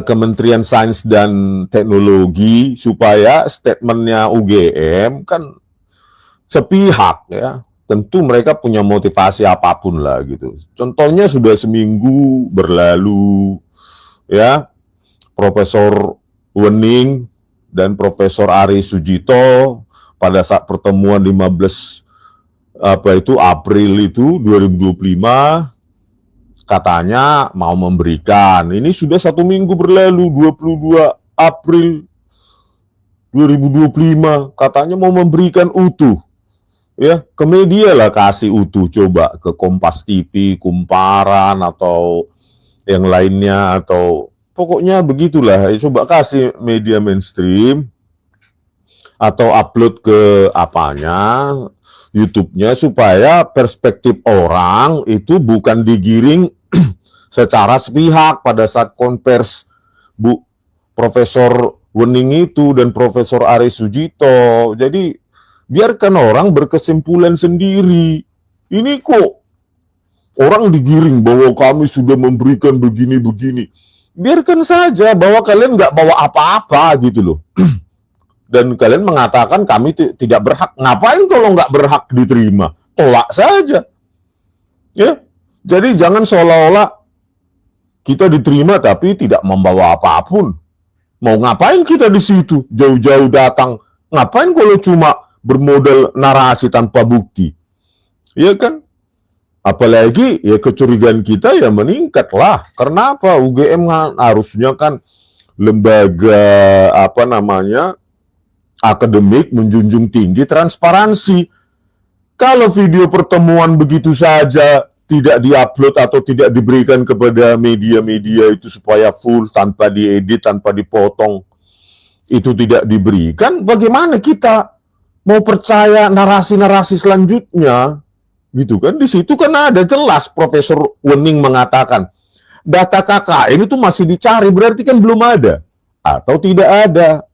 Kementerian Sains dan Teknologi supaya statementnya UGM kan sepihak ya. Tentu mereka punya motivasi apapun lah gitu. Contohnya sudah seminggu berlalu ya, Profesor Wening dan Profesor Ari Sujito pada saat pertemuan 15 April itu 2025 katanya mau memberikan. Ini sudah 1 minggu berlalu, 22 April 2025 katanya mau memberikan utuh. Ya, ke media lah kasih utuh, coba ke Kompas TV, Kumparan atau yang lainnya, atau pokoknya begitulah. Coba kasih media mainstream atau upload ke apanya, YouTube-nya, supaya perspektif orang itu bukan digiring secara sepihak pada saat konvers Bu Profesor Wening itu dan Profesor Ari Sujito. Jadi biarkan orang berkesimpulan sendiri. Ini kok orang digiring bahwa kami sudah memberikan begini-begini. Biarkan saja bahwa kalian nggak bawa apa-apa gitu loh. Dan kalian mengatakan kami tidak berhak. Ngapain kalau nggak berhak diterima? Tolak saja. Ya, jadi jangan seolah-olah kita diterima tapi tidak membawa apapun. Mau ngapain kita di situ? Jauh-jauh datang. Ngapain kalau cuma bermodal narasi tanpa bukti? Ya kan? Apalagi ya kecurigaan kita ya meningkat lah. Karena apa? UGM harusnya kan lembaga akademik, menjunjung tinggi transparansi. Kalau video pertemuan begitu saja tidak diupload atau tidak diberikan kepada media-media itu supaya full, tanpa diedit, tanpa dipotong, itu tidak diberikan, bagaimana kita mau percaya narasi-narasi selanjutnya? Gitu kan? Di situ kan ada jelas Profesor Wening mengatakan data KKN itu masih dicari, berarti kan belum ada atau tidak ada.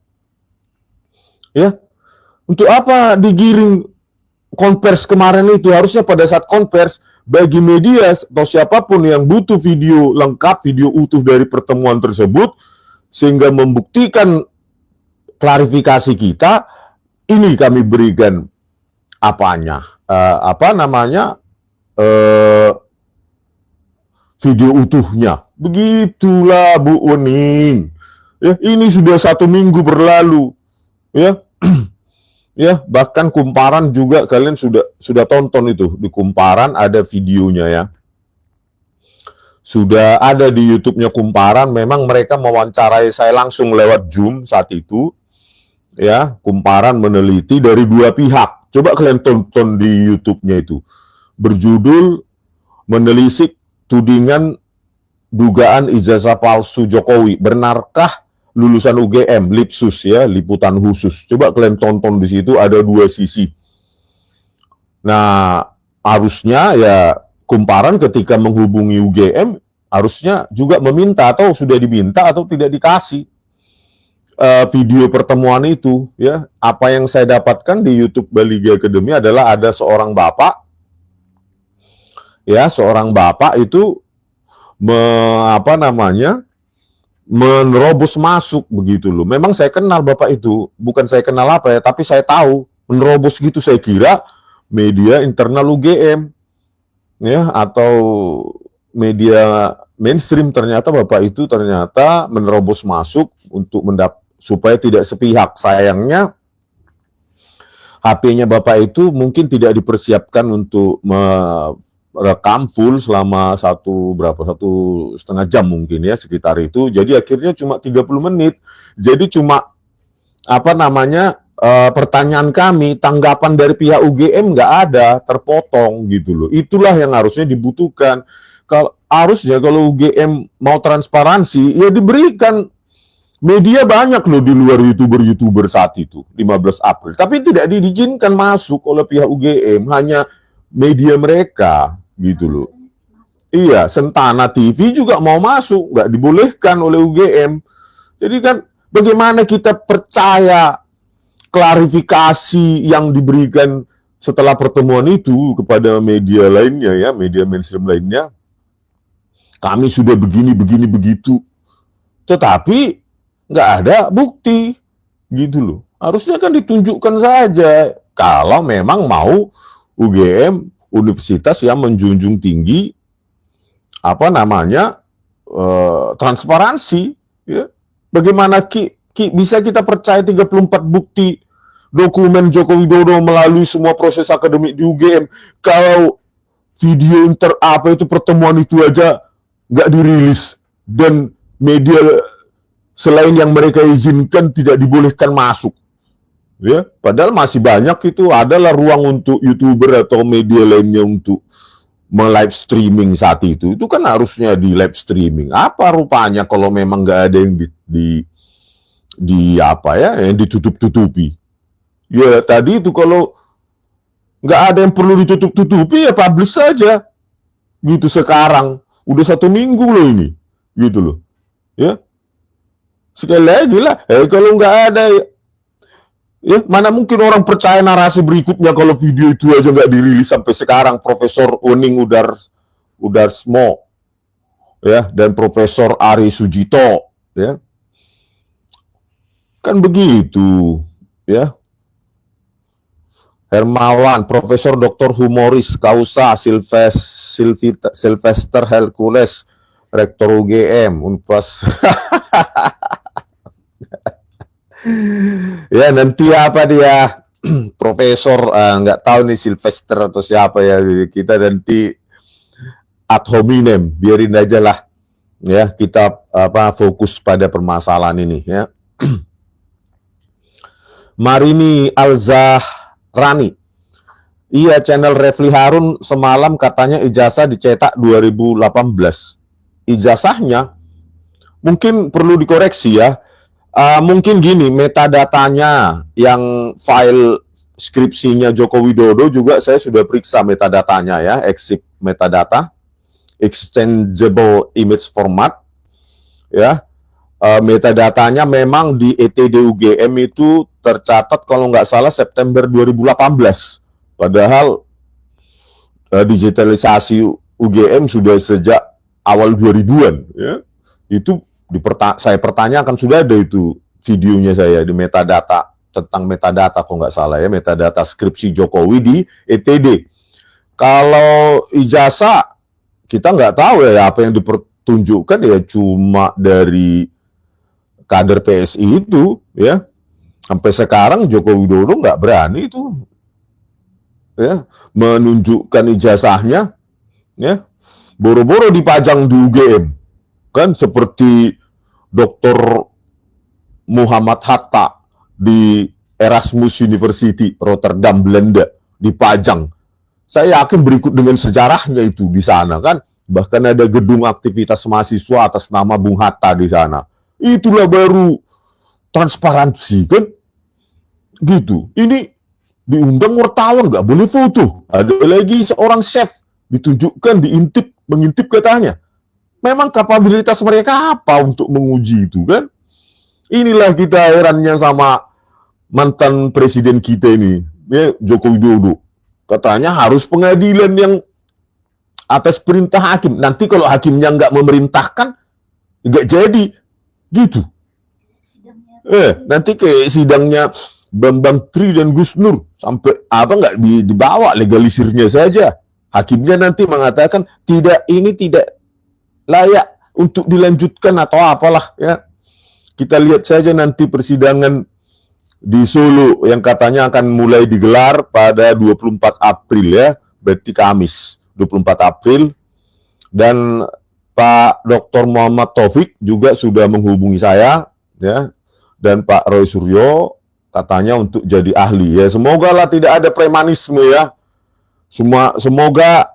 Ya, untuk apa digiring konvers kemarin itu? Harusnya pada saat konvers bagi media atau siapapun yang butuh video lengkap, video utuh dari pertemuan tersebut sehingga membuktikan klarifikasi kita, ini kami berikan video utuhnya. Begitulah Bu Wening. Ya, ini sudah 1 minggu berlalu. Ya, ya, bahkan Kumparan juga kalian sudah tonton itu. Di Kumparan ada videonya ya. Sudah ada di YouTube-nya Kumparan. Memang mereka mewawancarai saya langsung lewat Zoom saat itu. Ya, Kumparan meneliti dari 2 pihak. Coba kalian tonton di YouTube-nya itu. Berjudul Menelisik Tudingan Dugaan Ijazah Palsu Jokowi. Benarkah lulusan UGM, Lipsus ya, liputan khusus. Coba kalian tonton di situ, ada 2 sisi. Nah, harusnya ya Kumparan ketika menghubungi UGM harusnya juga meminta atau sudah diminta atau tidak dikasih video pertemuan itu ya. Apa yang saya dapatkan di YouTube Balige Academy adalah ada seorang bapak ya, seorang bapak itu menerobos masuk begitu loh. Memang saya kenal bapak itu, bukan saya kenal apa ya, tapi saya tahu menerobos gitu. Saya kira media internal UGM ya atau media mainstream, ternyata bapak itu ternyata menerobos masuk untuk supaya tidak sepihak. Sayangnya HP-nya bapak itu mungkin tidak dipersiapkan untuk merekam full selama 1,5 jam mungkin ya, sekitar itu. Jadi akhirnya cuma 30 menit. Jadi cuma pertanyaan kami, tanggapan dari pihak UGM nggak ada, terpotong gitu loh. Itulah yang harusnya dibutuhkan. Harusnya kalau UGM mau transparansi, ya diberikan. Media banyak loh di luar YouTuber saat itu, 15 April. Tapi tidak diizinkan masuk oleh pihak UGM, hanya media mereka gitu loh. Iya, Sentana TV juga mau masuk, nggak dibolehkan oleh UGM. Jadi kan bagaimana kita percaya klarifikasi yang diberikan setelah pertemuan itu kepada media lainnya ya, media mainstream lainnya. Kami sudah begini begitu. tetapi nggak ada bukti, gitu loh. Harusnya kan ditunjukkan saja kalau memang mau UGM universitas yang menjunjung tinggi transparansi, ya. Bagaimana bisa kita percaya 34 bukti dokumen Joko Widodo melalui semua proses akademik di UGM kalau video pertemuan itu aja nggak dirilis dan media selain yang mereka izinkan tidak dibolehkan masuk, ya. Padahal masih banyak itu adalah ruang untuk YouTuber atau media lainnya untuk live streaming saat itu kan harusnya di live streaming. Apa rupanya kalau memang nggak ada yang yang ditutup-tutupi? Ya tadi itu kalau nggak ada yang perlu ditutup-tutupi ya publish saja, gitu. Sekarang udah 1 minggu loh ini, gitu loh, ya. Sekali lagi lah, kalau nggak ada, ya mana mungkin orang percaya narasi berikutnya kalau video itu aja nggak dirilis sampai sekarang. Profesor Uning Udarsmo, ya, dan Profesor Ari Sujito, ya, kan begitu, ya. Hermawan, Profesor Dr. Humoris Kausa Sylvester Hercules, Rektor UGM Unpas. Ya nanti apa dia Profesor nggak tahu nih Sylvester atau siapa ya, kita nanti ad hominem, biarin aja lah, ya, kita fokus pada permasalahan ini, ya. Marini Alzahrani, iya, channel Refli Harun semalam katanya ijazah dicetak 2018. Ijazahnya mungkin perlu dikoreksi, ya. Mungkin gini, metadatanya yang file skripsinya Joko Widodo juga saya sudah periksa metadatanya, ya, exif metadata, exchangeable image format, ya. Metadatanya memang di ETD UGM itu tercatat kalau nggak salah September 2018. Padahal digitalisasi UGM sudah sejak awal 2000-an, ya. Itu saya pertanyakan, sudah ada itu videonya saya di metadata, tentang metadata kalau nggak salah, ya, metadata skripsi Jokowi di ETD. Kalau ijazah kita nggak tahu, ya, apa yang dipertunjukkan ya cuma dari kader PSI itu, ya. Sampai sekarang Joko Widodo nggak berani itu, ya, menunjukkan ijazahnya, ya. Boro-boro dipajang di UGM, kan seperti Dr. Muhammad Hatta di Erasmus University Rotterdam, Belanda, dipajang. Saya yakin berikut dengan sejarahnya itu di sana, kan. Bahkan ada gedung aktivitas mahasiswa atas nama Bung Hatta di sana. Itulah baru transparansi, kan. Gitu. Ini diundang wartawan, nggak boleh foto. Ada lagi seorang chef ditunjukkan, mengintip katanya. Memang kapabilitas mereka apa untuk menguji itu, kan? Inilah kita herannya sama mantan presiden kita ini, ya, Joko Widodo. Katanya harus pengadilan yang atas perintah hakim. Nanti kalau hakimnya nggak memerintahkan, nggak jadi, gitu. Nanti kayak sidangnya Bambang Tri dan Gus Nur, sampai nggak dibawa legalisirnya saja. Hakimnya nanti mengatakan ini tidak layak untuk dilanjutkan atau apalah, ya. Kita lihat saja nanti persidangan di Solo yang katanya akan mulai digelar pada 24 April, ya, berarti Kamis 24 April. Dan Pak Dr. Muhammad Taufik juga sudah menghubungi saya, ya, dan Pak Roy Suryo katanya untuk jadi ahli, ya. Semoga lah tidak ada premanisme, ya. Semoga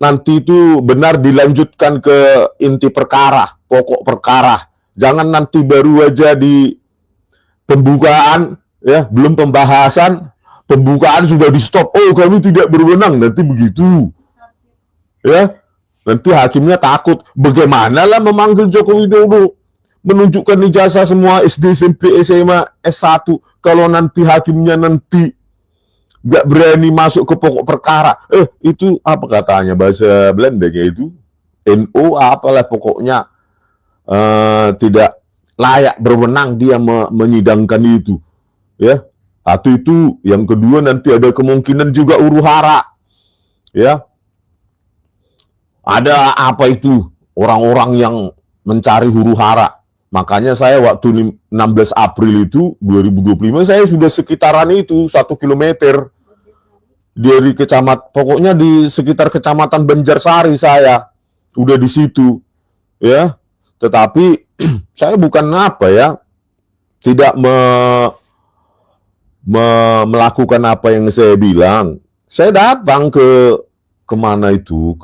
nanti itu benar dilanjutkan ke inti perkara, pokok perkara. Jangan nanti baru aja di pembukaan, ya, belum pembahasan, pembukaan sudah di stop. Oh, kami tidak berwenang, nanti begitu, ya. Nanti hakimnya takut. Bagaimana lah memanggil Joko Widodo, menunjukkan ijazah semua SD, SMP, SMA, S1, kalau nanti hakimnya nanti nggak berani masuk ke pokok perkara. Itu apa katanya bahasa Belandanya itu? NO apalah pokoknya, tidak layak berwenang dia menyidangkan itu, ya. Satu itu, yang kedua nanti ada kemungkinan juga huru-hara, ya. Ada apa itu orang-orang yang mencari huru-hara. Makanya saya waktu 16 April itu 2025 saya sudah sekitaran itu 1 kilometer dari pokoknya di sekitar kecamatan Banjarsari saya udah di situ, ya. Tetapi saya bukan tidak melakukan apa yang saya bilang. Saya datang kemana itu,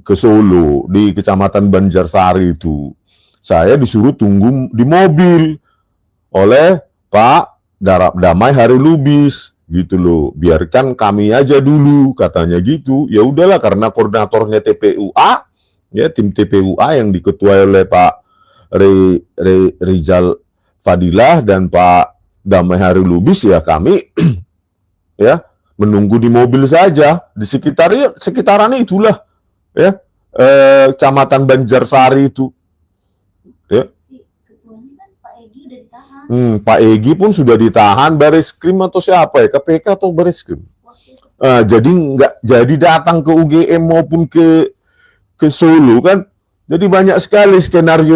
ke Solo, di kecamatan Banjarsari itu. Saya disuruh tunggu di mobil oleh Pak Damai Hari Lubis, gitu loh. Biarkan kami aja dulu, katanya gitu. Ya udahlah, karena koordinatornya TPUA, ya, tim TPUA yang diketuai oleh Pak Rizal Fadilah dan Pak Damai Hari Lubis, ya kami ya menunggu di mobil saja di sekitaran itulah, ya, Kecamatan Banjarsari itu, ya. Pak Egi pun sudah ditahan Bareskrim atau siapa ya, KPK atau Bareskrim. Jadi nggak jadi datang ke UGM maupun ke Solo kan. Jadi banyak sekali skenario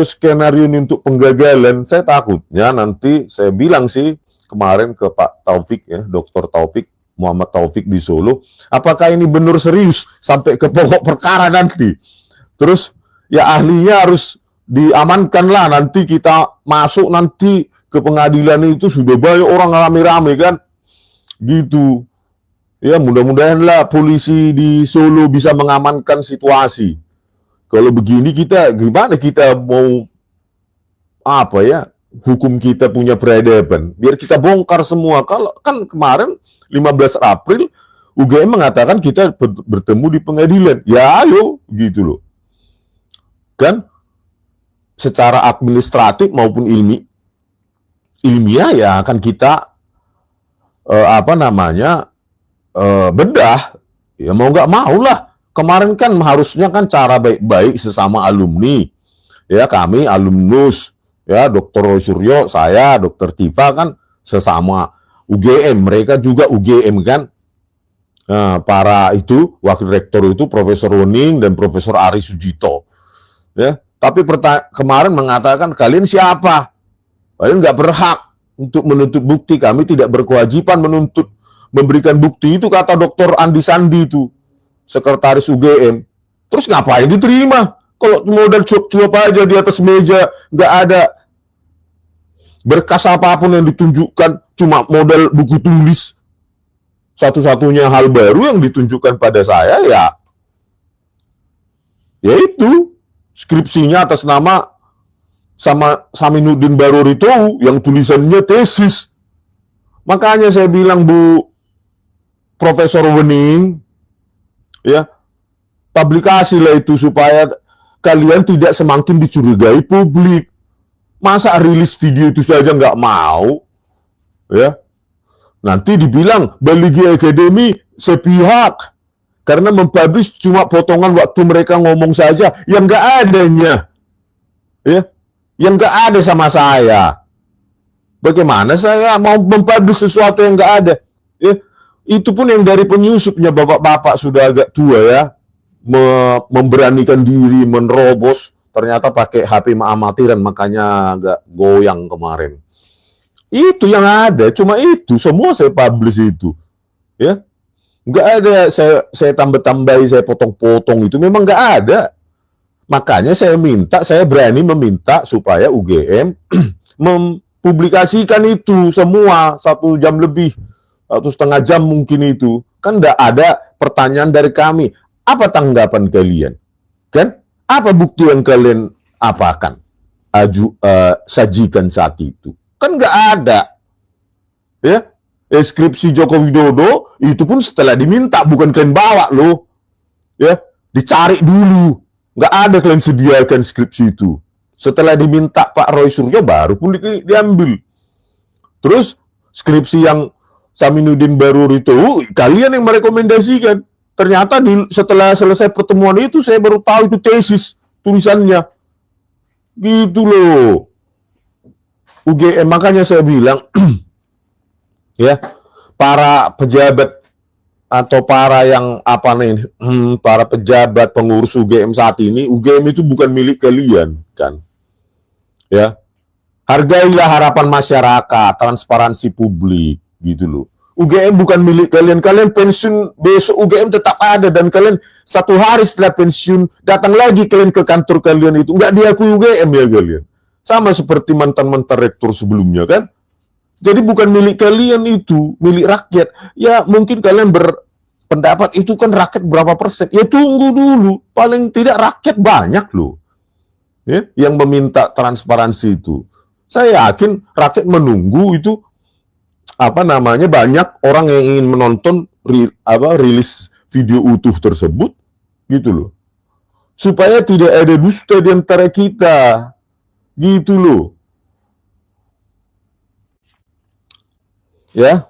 untuk penggagalan. Saya takutnya nanti, saya bilang sih kemarin ke Pak Taufik, ya, Dr. Taufik, Muhammad Taufik di Solo, apakah ini benar serius sampai ke pokok perkara nanti. Terus ya ahlinya harus diamankan lah, nanti kita masuk nanti ke pengadilan itu sudah banyak orang rame-rame kan. Gitu. Ya mudah-mudahan lah polisi di Solo bisa mengamankan situasi. Kalau begini gimana kita mau hukum kita punya peradaban? Biar kita bongkar semua. Kalau kan kemarin 15 April UGM mengatakan kita bertemu di pengadilan. Ya ayo, gitu loh. Kan secara administratif maupun ilmiah ya akan kita bedah. Ya mau nggak mau lah. Kemarin kan harusnya kan cara baik-baik sesama alumni. Ya kami alumnus, ya Dr. Roy Suryo, saya, Dr. Tifa kan sesama UGM, mereka juga UGM kan. Nah, para itu wakil rektor itu Profesor Wening dan Profesor Ari Sujito. Ya, tapi kemarin mengatakan kalian siapa? Kalian nggak berhak untuk menuntut bukti, kami tidak berkewajiban memberikan bukti, itu kata Dr. Andi Sandi itu, sekretaris UGM. Terus ngapain diterima? Kalau modal cuap-cuap aja di atas meja, nggak ada berkas apapun yang ditunjukkan, cuma modal buku tulis. Satu-satunya hal baru yang ditunjukkan pada saya yaitu skripsinya atas nama sama Saminuddin Barorito yang tulisannya tesis. Makanya saya bilang, Bu Profesor Wening, ya, publikasilah itu supaya kalian tidak semakin dicurigai publik. Masa rilis video itu saja nggak mau, ya? Nanti dibilang Baligi Academy sepihak karena mempublish cuma potongan waktu mereka ngomong saja yang nggak adanya, ya, yang nggak ada sama saya. Bagaimana saya mau mempublish sesuatu yang nggak ada? Ya, itu pun yang dari penyusupnya bapak-bapak sudah agak tua, ya, memberanikan diri menerobos, ternyata pakai HP amatiran, makanya agak goyang kemarin. Itu yang ada, cuma itu semua saya publish itu, ya, nggak ada saya tambah-tambahi, saya potong-potong, itu memang nggak ada. Makanya saya berani meminta supaya UGM mempublikasikan itu semua 1 jam lebih, 1,5 jam mungkin itu. Kan nggak ada pertanyaan dari kami. Apa tanggapan kalian? Kan? Apa bukti yang kalian sajikan saat itu? Kan nggak ada. Ya, skripsi Joko Widodo itu pun setelah diminta, bukan kalian bawa loh. Ya, dicari dulu. Nggak ada kalian sediakan skripsi itu. Setelah diminta Pak Roy Suryo baru pun diambil. Terus skripsi yang Saminuddin Barorito kalian yang merekomendasikan. Ternyata setelah selesai pertemuan itu saya baru tahu itu tesis tulisannya. Gitu loh. UGM, makanya saya bilang ya, para pejabat atau para yang apa nih, para pejabat pengurus UGM saat ini, UGM itu bukan milik kalian kan, ya. Hargailah harapan masyarakat, transparansi publik, gitu loh. UGM bukan milik kalian, kalian pensiun besok UGM tetap ada, dan kalian satu hari setelah pensiun datang lagi kalian ke kantor kalian itu, nggak diakui UGM ya kalian. Sama seperti mantan-mantan rektor sebelumnya kan. Jadi bukan milik kalian itu, milik rakyat. Ya mungkin kalian berpendapat itu kan rakyat berapa persen. Ya tunggu dulu, paling tidak rakyat banyak loh, ya, yang meminta transparansi itu. Saya yakin rakyat menunggu itu, apa namanya, banyak orang yang ingin menonton rilis video utuh tersebut, gitu loh. Supaya tidak ada dusta di antara kita, gitu loh. Ya,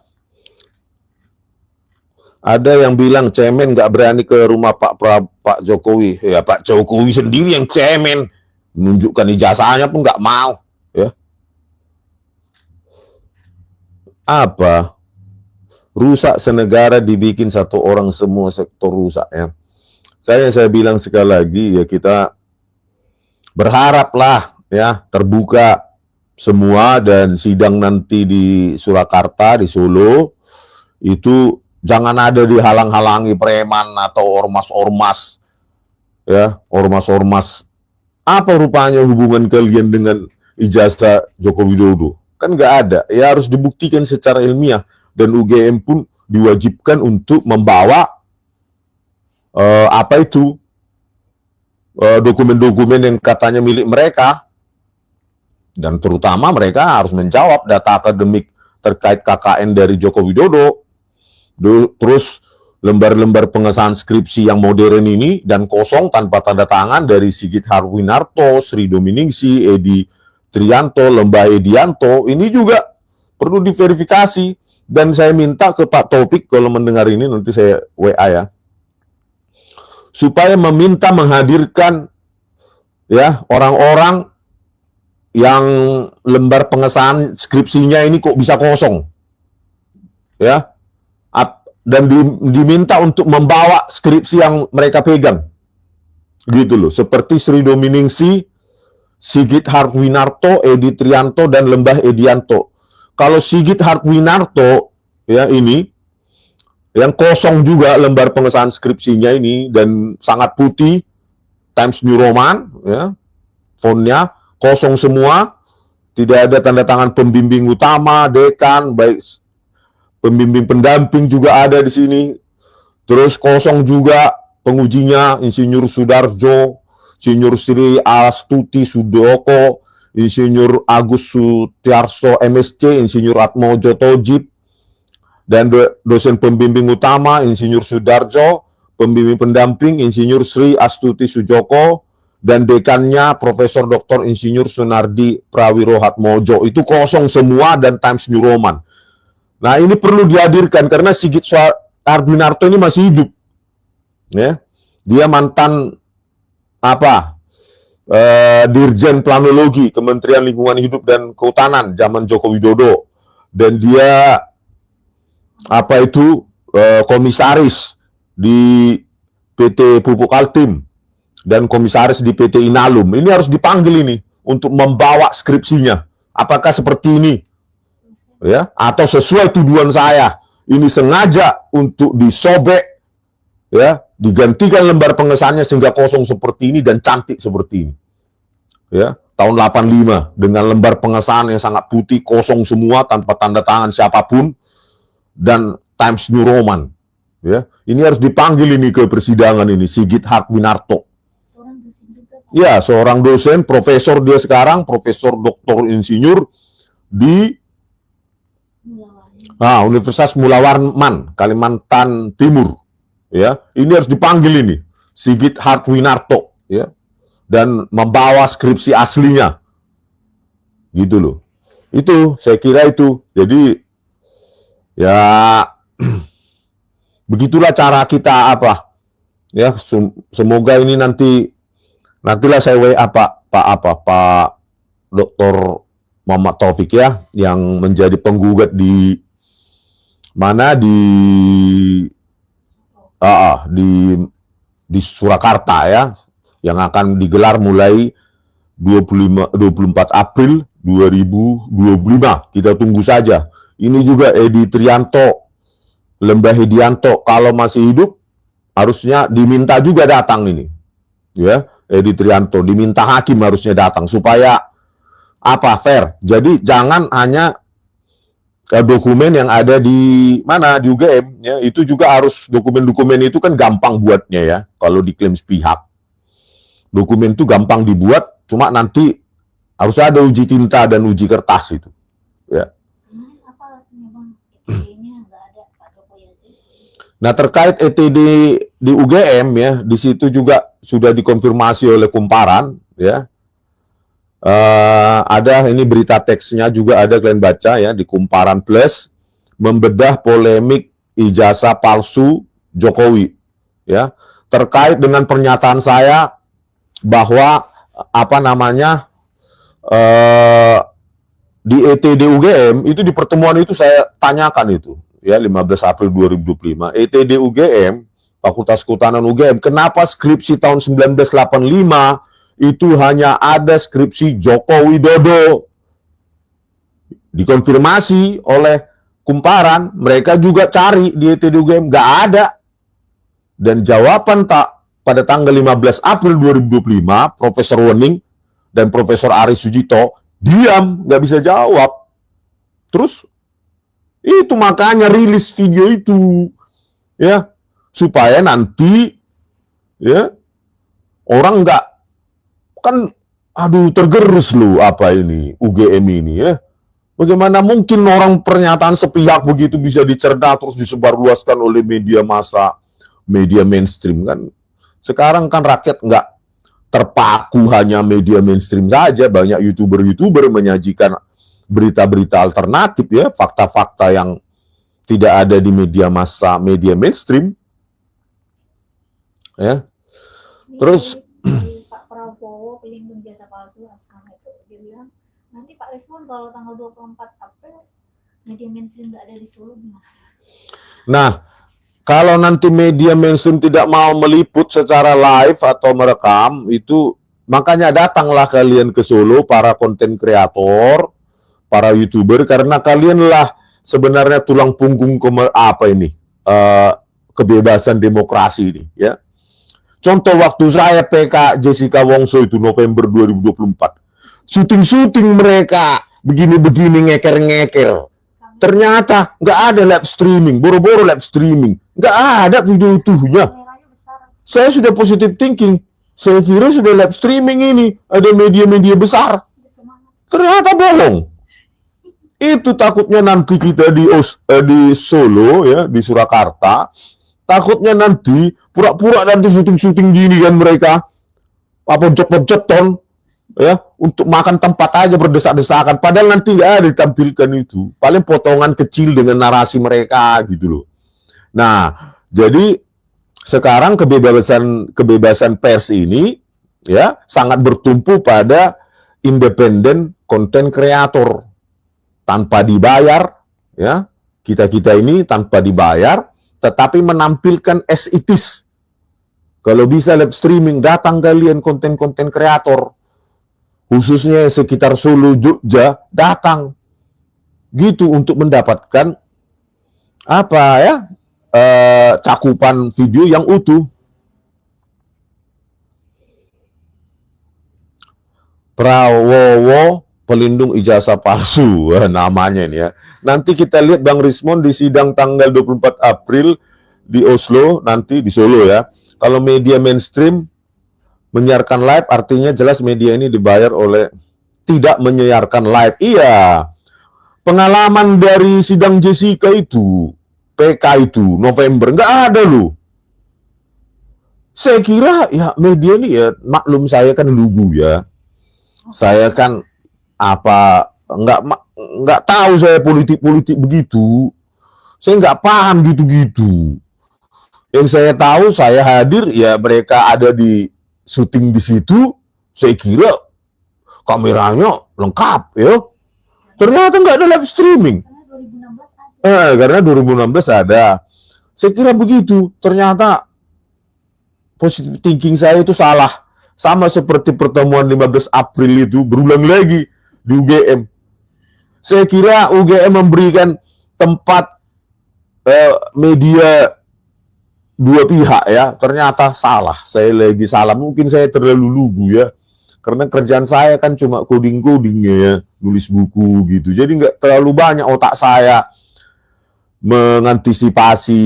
ada yang bilang cemen nggak berani ke rumah Pak Jokowi. Ya Pak Jokowi sendiri yang cemen, menunjukkan ijazahnya pun nggak mau. Ya, apa? Rusak senegara dibikin satu orang, semua sektor rusak ya. Saya bilang sekali lagi ya, kita berharaplah ya terbuka semua, dan sidang nanti di Surakarta, di Solo itu jangan ada dihalang-halangi preman atau ormas-ormas ya, ormas-ormas. Apa rupanya hubungan kalian dengan ijazah Joko Widodo? Kan nggak ada. Ya harus dibuktikan secara ilmiah, dan UGM pun diwajibkan untuk membawa apa itu dokumen-dokumen yang katanya milik mereka, dan terutama mereka harus menjawab data akademik terkait KKN dari Joko Widodo. Terus lembar-lembar pengesahan skripsi yang modern ini dan kosong tanpa tanda tangan dari Sigit Harwinarto, Sri Dominingsi, Edi Trianto, Lembah Edianto, ini juga perlu diverifikasi. Dan saya minta ke Pak Taufik kalau mendengar ini, nanti saya WA ya, supaya meminta menghadirkan ya orang-orang yang lembar pengesahan skripsinya ini kok bisa kosong, ya, dan diminta untuk membawa skripsi yang mereka pegang, gitu loh, seperti Sri Dominingsi, Sigit Harwinarto, Edi Trianto, dan Lembah Edianto. Kalau Sigit Harwinarto ya, ini yang kosong juga lembar pengesahan skripsinya ini, dan sangat putih, Times New Roman ya, fontnya kosong semua, tidak ada tanda tangan pembimbing utama, dekan, baik pembimbing pendamping juga ada di sini. Terus kosong juga pengujinya, Insinyur Sudarjo, Insinyur Sri Astuti Sudoko, Insinyur Agus Sutiarso MSc, Insinyur Atmojo Tojib, dan dosen pembimbing utama Insinyur Sudarjo, pembimbing pendamping Insinyur Sri Astuti Sujoko, dan dekannya Profesor Dr. Insinyur Sunardi Prawiro Hatmojo. Itu kosong semua dan Times New Roman. Nah, ini perlu dihadirkan karena Sigit Harwinarto ini masih hidup. Ya. Dia mantan Dirjen Planologi Kementerian Lingkungan Hidup dan Kehutanan zaman Joko Widodo, dan dia komisaris di PT Pupuk Kaltim dan komisaris di PT Inalum. Ini harus dipanggil ini untuk membawa skripsinya. Apakah seperti ini ya, atau sesuai tuduhan saya ini sengaja untuk disobek ya, digantikan lembar pengesahannya sehingga kosong seperti ini dan cantik seperti ini. Ya, tahun 85 dengan lembar pengesahan yang sangat putih, kosong semua tanpa tanda tangan siapapun, dan Times New Roman. Ya, ini harus dipanggil ini ke persidangan ini, Sigit Harwinarto. Ya, seorang dosen, profesor dia sekarang, Profesor Doktor Insinyur di Universitas Mula Warman, Kalimantan Timur. Ya, ini harus dipanggil ini, Sigit Harwinarto, ya, dan membawa skripsi aslinya, gitu loh. Itu saya kira itu. Jadi ya begitulah cara kita ya. Semoga ini nantilah saya WA Pak Doktor Muhammad Taufik ya, yang menjadi penggugat di mana di Surakarta ya, yang akan digelar mulai 24 April 2025. Kita tunggu saja. Ini juga Edi Trianto, Lembah Hedianto, kalau masih hidup harusnya diminta juga datang ini. Ya, Edi Trianto diminta hakim harusnya datang supaya apa fair. Jadi jangan hanya dokumen yang ada di mana di UGM ya, itu juga harus dokumen-dokumen itu kan gampang buatnya ya. Kalau diklaim sepihak, dokumen itu gampang dibuat, cuma nanti harus ada uji tinta dan uji kertas itu. Ya. Nah, terkait ETD di UGM ya, di situ juga sudah dikonfirmasi oleh Kumparan ya. Ada ini berita teksnya juga ada, kalian baca ya di Kumparan Plus, membedah polemik ijazah palsu Jokowi ya, terkait dengan pernyataan saya bahwa apa namanya di ETD UGM itu, di pertemuan itu saya tanyakan itu ya, 15 April 2025 ETD UGM, Fakultas Kehutanan UGM, kenapa skripsi tahun 1985 itu hanya ada skripsi Joko Widodo. Dikonfirmasi oleh Kumparan, mereka juga cari di ETD UGM, nggak ada. Dan jawaban pada tanggal 15 April 2025, Profesor Wening dan Profesor Aris Sujito diam, nggak bisa jawab. Terus itu makanya rilis video itu ya, supaya nanti ya orang nggak, kan aduh tergerus lu apa ini UGM ini ya. Bagaimana mungkin orang pernyataan sepihak begitu bisa dicerna terus disebarluaskan oleh media massa, media mainstream kan. Sekarang kan rakyat nggak terpaku hanya media mainstream saja, banyak YouTuber menyajikan berita-berita alternatif ya, fakta-fakta yang tidak ada di media massa, media mainstream ya. Terus Pak Prabowo pelindung jasa palsu sama itu, dia bilang nanti Pak Rismon kalau tanggal 24 April media mainstream nggak ada di Solo gimana? Nah, kalau nanti media mainstream tidak mau meliput secara live atau merekam itu, makanya datanglah kalian ke Solo, para konten kreator, para YouTuber, karena kalianlah sebenarnya tulang punggung kebebasan demokrasi ini ya. Contoh waktu saya PK Jessica Wongso itu November 2024. Syuting mereka begini-begini ngeker-ngeker. Ternyata nggak ada live streaming, boro-boro live streaming. Nggak ada video utuhnya. Saya sudah positive thinking. Saya kira sudah live streaming ini, ada media-media besar. Ternyata bohong. Itu takutnya nanti kita di Solo ya, di Surakarta, takutnya nanti pura-pura nanti syuting gini kan mereka, apa jepot-jeton ya, untuk makan tempat aja berdesak-desakan, padahal nanti nggak ada ditampilkan itu, paling potongan kecil dengan narasi mereka gitu loh. Nah, jadi sekarang kebebasan pers ini ya sangat bertumpu pada independen konten kreator tanpa dibayar ya, kita ini tanpa dibayar tetapi menampilkan as it is. Kalau bisa live streaming, datang kalian konten-konten kreator, khususnya sekitar Solo, Jogja, datang gitu untuk mendapatkan apa ya, cakupan video yang utuh. Prabowo pelindung ijazah palsu namanya ini ya. Nanti kita lihat Bang Rismon di sidang tanggal 24 April di Oslo, nanti di Solo ya. Kalau media mainstream menyiarkan live, artinya jelas media ini dibayar oleh, tidak menyiarkan live. Iya. Pengalaman dari sidang Jessica itu, PK itu, November, nggak ada loh. Saya kira ya media ini ya, maklum saya kan lugu ya. Saya kan nggak tahu saya politik begitu. Saya nggak paham gitu-gitu. Yang saya tahu, saya hadir ya, mereka ada di syuting di situ. Saya kira kameranya lengkap ya. Ternyata nggak ada live streaming. Karena 2016 ada. Karena 2016 ada. Saya kira begitu. Ternyata positive thinking saya itu salah. Sama seperti pertemuan 15 April itu berulang lagi di UGM. Saya kira UGM memberikan tempat media dua pihak ya. Ternyata salah. Saya lagi salah. Mungkin saya terlalu lugu ya. Karena kerjaan saya kan cuma coding-codingnya ya. Nulis buku gitu. Jadi nggak terlalu banyak otak saya mengantisipasi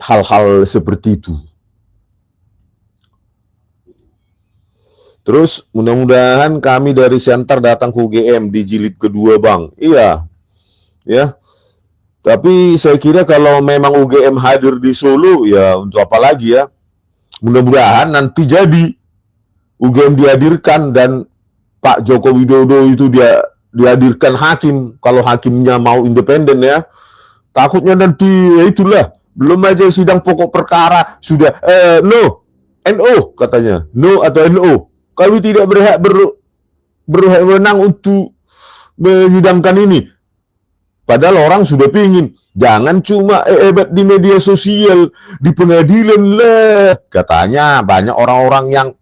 hal-hal seperti itu. Terus mudah-mudahan kami dari Center datang ke UGM di jilid kedua, Bang. Iya, ya. Tapi saya kira kalau memang UGM hadir di Solo, ya untuk apa lagi ya? Mudah-mudahan nanti jadi UGM dihadirkan dan Pak Joko Widodo itu dia dihadirkan hakim. Kalau hakimnya mau independen ya. Takutnya nanti ya itulah. Belum aja sidang pokok perkara sudah no, NO katanya. No atau NO. Kami tidak berhak menang untuk menyidangkan ini. Padahal orang sudah pingin. Jangan cuma hebat di media sosial, di pengadilan lah. Katanya banyak orang-orang yang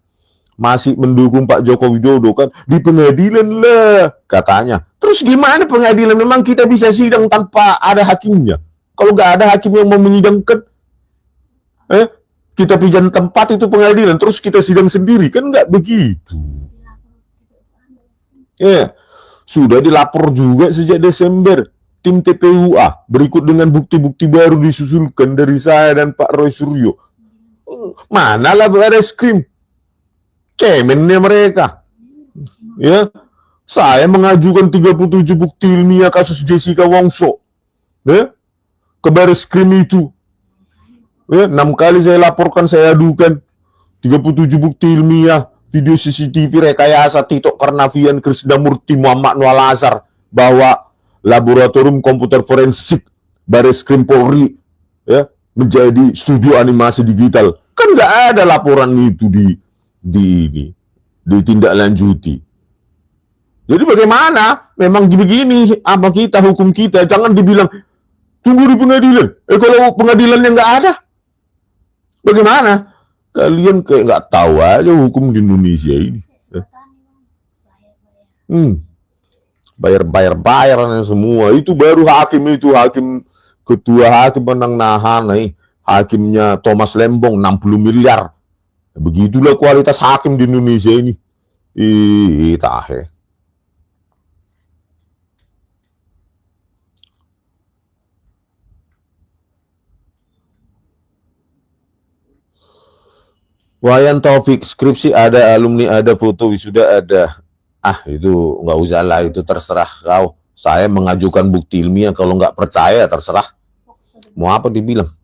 masih mendukung Pak Joko Widodo kan. Di pengadilan lah katanya. Terus gimana pengadilan? Memang kita bisa sidang tanpa ada hakimnya. Kalau nggak ada hakim yang mau menyidangkan, kita pinjam tempat itu pengadilan, terus kita sidang sendiri, kan nggak begitu. Ya, sudah dilapor juga sejak Desember. Tim TPUA berikut dengan bukti-bukti baru disusulkan dari saya dan Pak Roy Suryo. Manalah Bareskrim? Cemennya mereka. Ya, saya mengajukan 37 bukti ilmiah kasus Jessica Wongso. Ya, ke Bareskrim itu. Ya, 6 kali saya laporkan, saya adukan 37 bukti ilmiah, video CCTV rekayasa Tito Karnavian, Krisnamurti, Muhammad Noah Lazar, bahwa laboratorium komputer forensik Bareskrim Polri ya menjadi studio animasi digital. Kan nggak ada laporan itu ditindaklanjuti. Jadi bagaimana? Memang begini apa kita, hukum kita, jangan dibilang tunggu di pengadilan. Kalau pengadilannya nggak ada, bagaimana? Kalian kayak nggak tahu aja hukum di Indonesia ini. Bayar semua. Itu baru hakim itu, ketua hakim menang nahan nih. Hakimnya Thomas Lembong 60 miliar. Begitulah kualitas hakim di Indonesia ini. Tahe. Wayan Taufik, skripsi ada, alumni ada, foto wisuda ada. Itu nggak usah lah, itu terserah kau. Saya mengajukan bukti ilmiah, kalau nggak percaya terserah. Mau apa dibilang?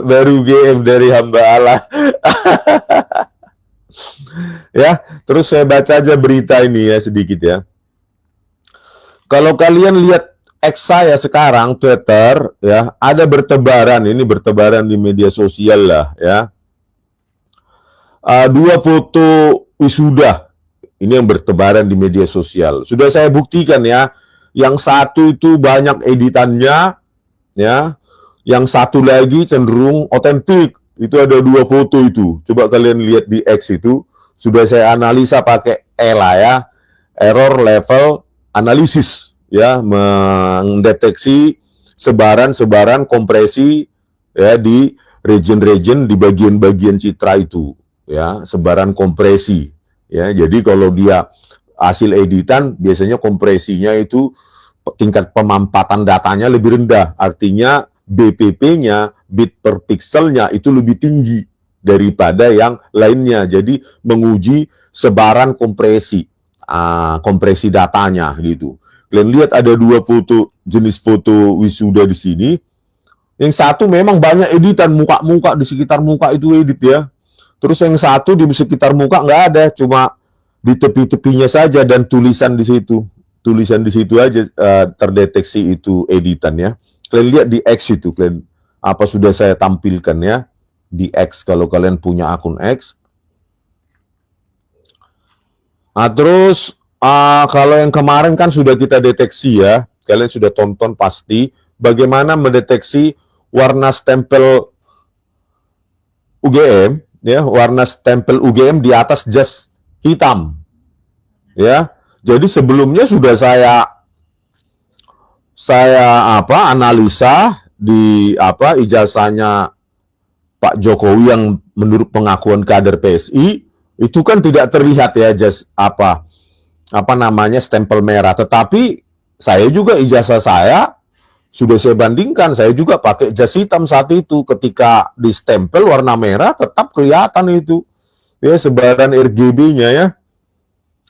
Baru GM dari hamba Allah. Ya, terus saya baca aja berita ini ya sedikit ya. Kalau kalian lihat X saya sekarang, Twitter, ya, ada bertebaran, ini bertebaran di media sosial lah, ya. 2 foto wisuda, ini yang bertebaran di media sosial. Sudah saya buktikan ya, yang satu itu banyak editannya, ya. Yang satu lagi cenderung otentik, itu ada 2 foto itu. Coba kalian lihat di X itu, sudah saya analisa pakai ELA ya, error level analisis, ya, mendeteksi sebaran-sebaran kompresi ya di region-region di bagian-bagian citra itu, ya, sebaran kompresi, ya. Jadi kalau dia hasil editan biasanya kompresinya itu tingkat pemampatan datanya lebih rendah, artinya BPP-nya, bit per pixelnya itu lebih tinggi daripada yang lainnya. Jadi menguji sebaran kompresi datanya gitu. Kalian lihat ada 2 foto, jenis foto wisuda di sini. Yang satu memang banyak editan, muka-muka di sekitar muka itu edit ya. Terus yang satu di sekitar muka nggak ada, cuma di tepi-tepinya saja dan tulisan di situ. Tulisan di situ aja terdeteksi itu editan ya. Kalian lihat di X itu, kalian apa sudah saya tampilkan ya di X kalau kalian punya akun X. Nah, terus kalau yang kemarin kan sudah kita deteksi ya, kalian sudah tonton pasti bagaimana mendeteksi warna stempel UGM ya, warna stempel UGM di atas jas hitam. Ya. Jadi sebelumnya sudah saya analisa di ijazahnya Pak Jokowi yang menurut pengakuan kader PSI itu kan tidak terlihat ya stempel merah, tetapi saya juga ijazah saya sudah saya bandingkan, saya juga pakai jas hitam saat itu, ketika di stempel warna merah tetap kelihatan itu ya sebaran RGB-nya ya.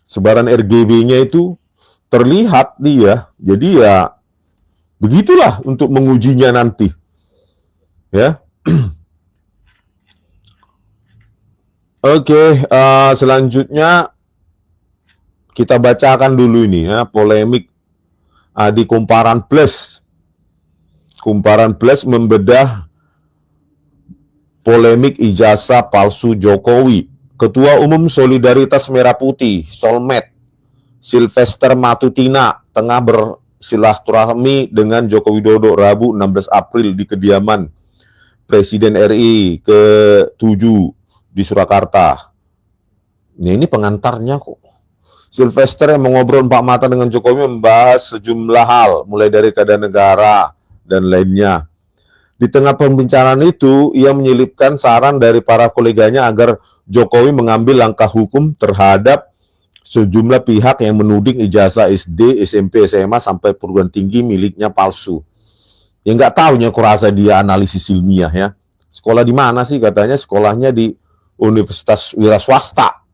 Sebaran RGB-nya itu terlihat dia. Jadi ya begitulah untuk mengujinya nanti. Ya. Oke, selanjutnya kita bacakan dulu ini ya, polemik di Kumparan Plus. Kumparan Plus membedah polemik ijazah palsu Jokowi. Ketua Umum Solidaritas Merah Putih, Solmed, Sylvester Matutina, tengah bersilaturahmi dengan Joko Widodo Rabu 16 April di kediaman Presiden RI ke-7 di Surakarta. Ini pengantarnya kok. Sylvester yang mengobrol empat mata dengan Jokowi membahas sejumlah hal, mulai dari keadaan negara dan lainnya. Di tengah pembicaraan itu, ia menyelipkan saran dari para koleganya agar Jokowi mengambil langkah hukum terhadap sejumlah pihak yang menuding ijazah SD, SMP, SMA sampai perguruan tinggi miliknya palsu. Ya nggak tahunya, kurasa dia analisis ilmiah ya. Sekolah di mana sih? Katanya sekolahnya di Universitas Wira Swasta,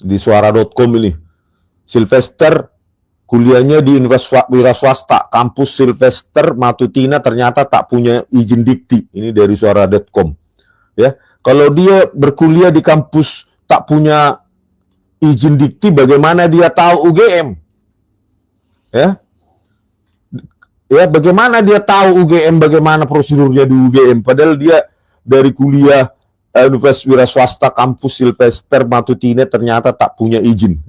di suara.com ini. Sylvester kuliahnya di Universitas Wira Swasta, kampus Sylvester Matutina ternyata tak punya izin dikti. Ini dari suara.com. Ya, kalau dia berkuliah di kampus tak punya izin dikti, bagaimana dia tahu UGM? Ya, bagaimana dia tahu UGM? Bagaimana prosedurnya di UGM? Padahal dia dari kuliah Universitas Wira Swasta, kampus Sylvester Matutina ternyata tak punya izin.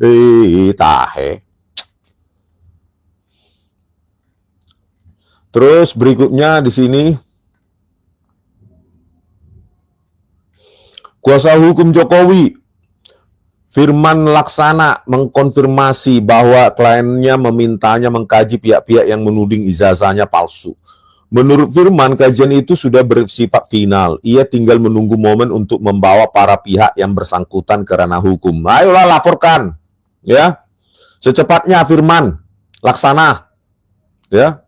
Tahe. Terus berikutnya di sini, kuasa hukum Jokowi, Firman Laksana, mengkonfirmasi bahwa kliennya memintanya mengkaji pihak-pihak yang menuding ijazahnya palsu. Menurut Firman, kajian itu sudah bersifat final. Ia tinggal menunggu momen untuk membawa para pihak yang bersangkutan ke ranah hukum. Ayolah laporkan, ya, secepatnya Firman Laksana, ya.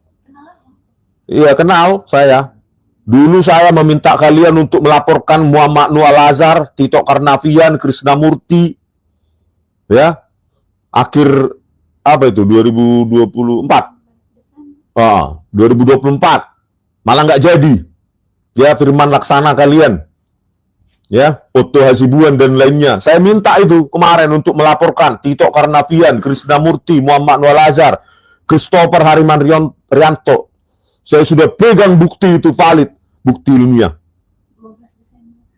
Iya, kenal saya. Dulu saya meminta kalian untuk melaporkan Muhammad Nur Al-Azhar, Tito Karnavian, Krisnamurti, ya, akhir 2024. 2024 malah nggak jadi. Ya, Firman Laksana kalian, ya, Otto Hasibuan dan lainnya. Saya minta itu kemarin untuk melaporkan Tito Karnavian, Krisnamurti, Muhammad Nur Al-Azhar, Christopher Hariman Rianto. Saya sudah pegang bukti itu valid, bukti ilmiah.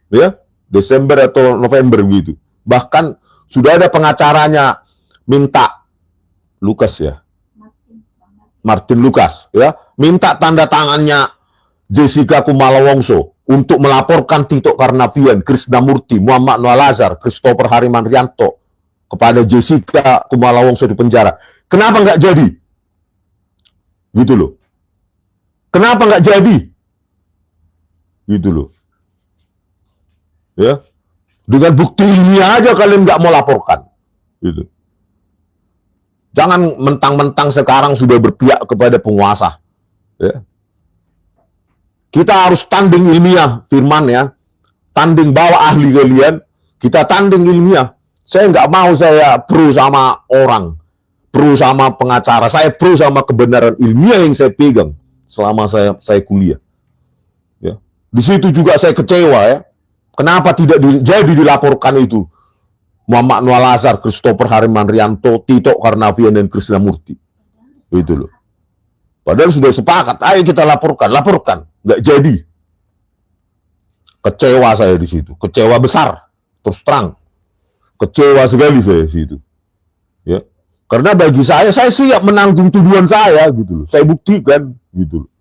Ya, Desember atau November gitu. Bahkan sudah ada pengacaranya minta Lukas ya. Martin Lukas ya, minta tanda tangannya Jessica Kumala Wongso untuk melaporkan Tito Karnavian, Krisnamurti, Muhammad Nur Al-Azhar, Christopher Hariman Rianto kepada Jessica Kumala Wongso di penjara. Kenapa nggak jadi? Gitu loh. Kenapa nggak jadi? Gitu loh. Ya, dengan bukti ini aja kalian nggak mau laporkan. Gitu. Jangan mentang-mentang sekarang sudah berpihak kepada penguasa. Ya. Kita harus tanding ilmiah, Firman ya. Tanding, bawa ahli kalian, kita tanding ilmiah. Saya nggak mau saya pro sama orang, pro sama pengacara. Saya pro sama kebenaran ilmiah yang saya pegang selama saya kuliah. Ya. Di situ juga saya kecewa ya. Kenapa tidak jadi dilaporkan itu? Muhammad Nur Al-Azhar, Christopher Hariman Rianto, Tito Karnavian, dan Krisnamurti. Itu loh. Padahal sudah sepakat, ayo kita laporkan. Nggak jadi. Kecewa saya di situ, kecewa besar, terus terang, kecewa sekali saya di situ. Ya, karena bagi saya siap menanggung tuduhan saya gitu loh, saya buktikan gitu loh.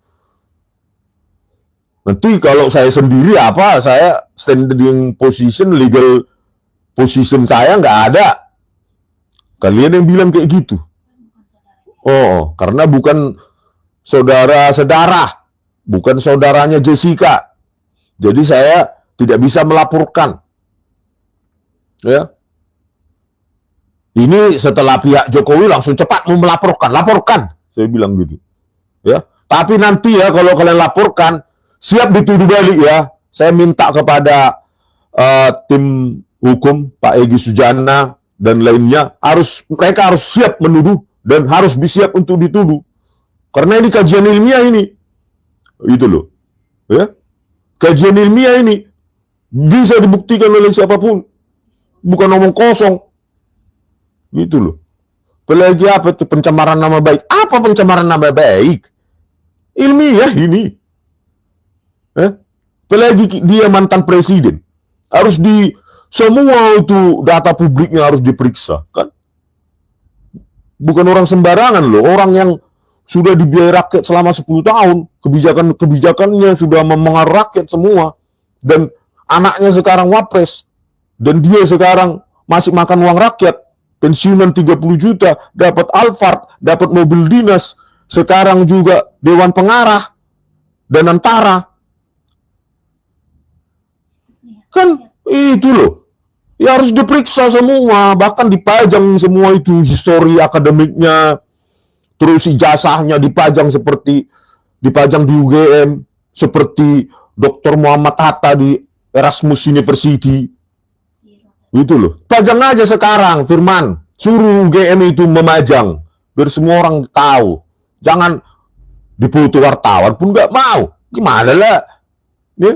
Nanti kalau saya sendiri saya standing position, legal position saya nggak ada. Kalian yang bilang kayak gitu. Oh, karena bukan saudara-saudara, bukan saudaranya Jessica. Jadi saya tidak bisa melaporkan. Ya. Ini setelah pihak Jokowi langsung cepat mau melaporkan, laporkan. Saya bilang gitu. Ya. Tapi nanti ya kalau kalian laporkan, siap dituduh balik ya. Saya minta kepada tim hukum Pak Egy Sujana dan lainnya mereka harus siap menuduh dan harus siap untuk dituduh. Karena ini kajian ilmiah ini. Itu loh. Ya. Kajian ilmiah ini bisa dibuktikan oleh siapapun. Bukan omong kosong. Gitu loh. Apalagi apa itu pencemaran nama baik? Apa pencemaran nama baik? Ilmiah ini. Apalagi dia mantan presiden. Harus semua itu data publiknya harus diperiksa, kan? Bukan orang sembarangan loh, orang yang sudah dibiayai rakyat selama 10 tahun, kebijakannya sudah memengaruhi rakyat semua, dan anaknya sekarang wapres, dan dia sekarang masih makan uang rakyat, pensiunan 30 juta, dapat Alphard, dapat mobil dinas, sekarang juga Dewan Pengarah, dan Antara. Kan itu loh. Ya harus diperiksa semua, bahkan dipajang semua itu histori akademiknya, terus ijazahnya dipajang di UGM, seperti Dr. Muhammad Hatta di Erasmus University. Gitu loh. Pajang aja sekarang, Firman. Suruh UGM itu memajang, biar semua orang tahu. Jangan difoto wartawan pun nggak mau. Gimana lah? Ya?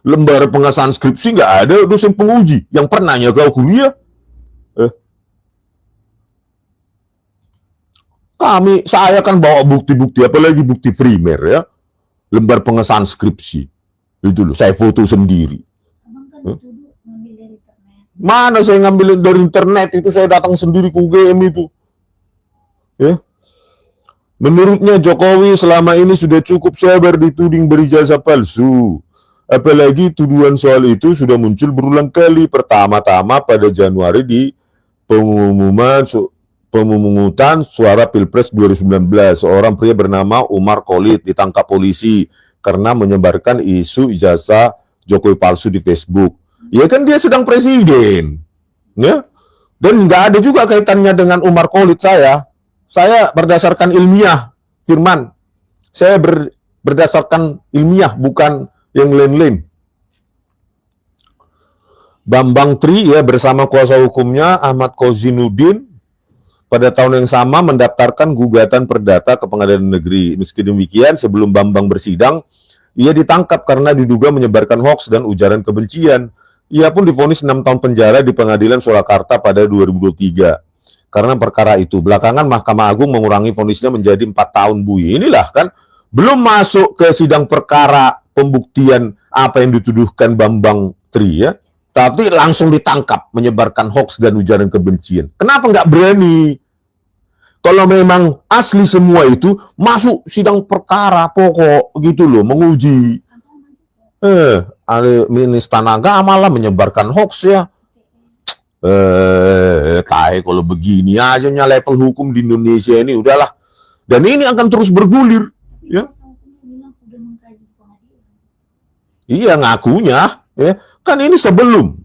Lembar pengesahan skripsi nggak ada dosen penguji yang pernah kau kuliah. Saya kan bawa bukti-bukti, apalagi bukti primer ya, lembar pengesahan skripsi itu loh, saya foto sendiri. Mana saya ngambil dari internet itu, saya datang sendiri ke UGM itu. Ya. Menurutnya Jokowi selama ini sudah cukup sabar dituding berijazah palsu. Apalagi tuduhan soal itu sudah muncul berulang kali. Pertama-tama pada Januari di pemungutan suara Pilpres 2019. Seorang pria bernama Umar Khalid ditangkap polisi karena menyebarkan isu ijazah Jokowi palsu di Facebook. Ya kan dia sedang presiden. Ya. Dan nggak ada juga kaitannya dengan Umar Khalid saya. Saya berdasarkan ilmiah, Firman. Saya berdasarkan ilmiah, bukan yang lain-lain. Bambang Tri ya bersama kuasa hukumnya Ahmad Kozinuddin pada tahun yang sama mendaftarkan gugatan perdata ke Pengadilan Negeri. Meski demikian, sebelum Bambang bersidang, ia ditangkap karena diduga menyebarkan hoaks dan ujaran kebencian. Ia pun divonis 6 tahun penjara di Pengadilan Surakarta pada 2023. Karena perkara itu, belakangan Mahkamah Agung mengurangi vonisnya menjadi 4 tahun. Inilah kan, belum masuk ke sidang perkara pembuktian apa yang dituduhkan Bambang Tri ya, tapi langsung ditangkap menyebarkan hoaks dan ujaran kebencian. Kenapa nggak berani? Kalau memang asli semua itu masuk sidang perkara pokok gitu loh, menguji. Ministan agama malah menyebarkan hoaks ya. Kalau begini aja level hukum di Indonesia ini udahlah. Dan ini akan terus bergulir ya. Iya ngakunya, ya kan ini sebelum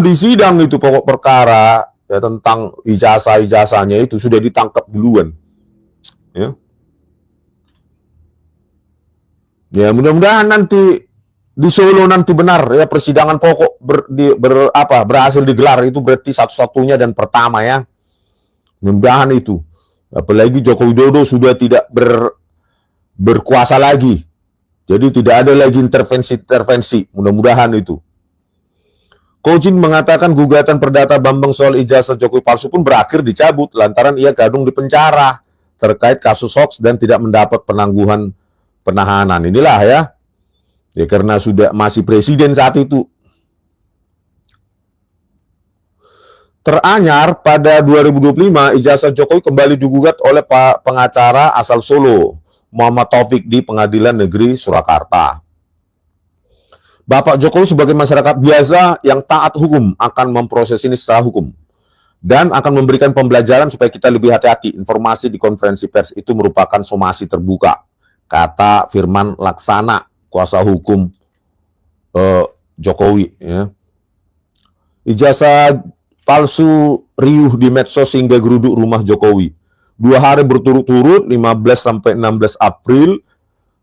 disidang itu pokok perkara ya, tentang ijazahnya itu sudah ditangkap duluan, ya. Ya mudah-mudahan nanti di Solo nanti benar ya persidangan pokok berhasil digelar, itu berarti satu-satunya dan pertama ya. Mudah-mudahan itu, apalagi Joko Widodo sudah tidak berkuasa lagi. Jadi tidak ada lagi intervensi, mudah-mudahan itu. Kojin mengatakan gugatan perdata Bambang soal ijazah Jokowi palsu pun berakhir dicabut lantaran ia gadung di penjara terkait kasus hoaks dan tidak mendapat penangguhan penahanan. Inilah ya. Ya karena sudah masih presiden saat itu. Teranyar pada 2025, ijazah Jokowi kembali digugat oleh pengacara asal Solo, Muhammad Taufik di Pengadilan Negeri Surakarta. Bapak Jokowi sebagai masyarakat biasa yang taat hukum akan memproses ini secara hukum dan akan memberikan pembelajaran supaya kita lebih hati-hati. Informasi di konferensi pers itu merupakan somasi terbuka, kata Firman Laksana, kuasa hukum Jokowi. Ya. Ijazah palsu riuh di medsos hingga geruduk rumah Jokowi. 2 hari berturut-turut, 15 sampai 16 April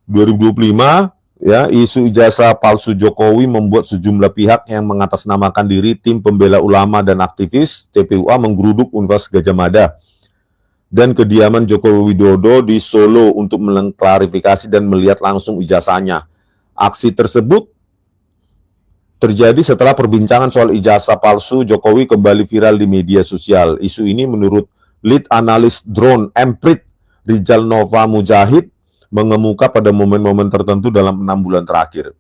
2025, ya, isu ijazah palsu Jokowi membuat sejumlah pihak yang mengatasnamakan diri tim pembela ulama dan aktivis TPUA menggeruduk Universitas Gadjah Mada dan kediaman Joko Widodo di Solo untuk mengklarifikasi dan melihat langsung ijazahnya. Aksi tersebut terjadi setelah perbincangan soal ijazah palsu Jokowi kembali viral di media sosial. Isu ini menurut lead analis drone Emprit Rizal Nova Mujahid mengemuka pada momen-momen tertentu dalam 6 bulan terakhir.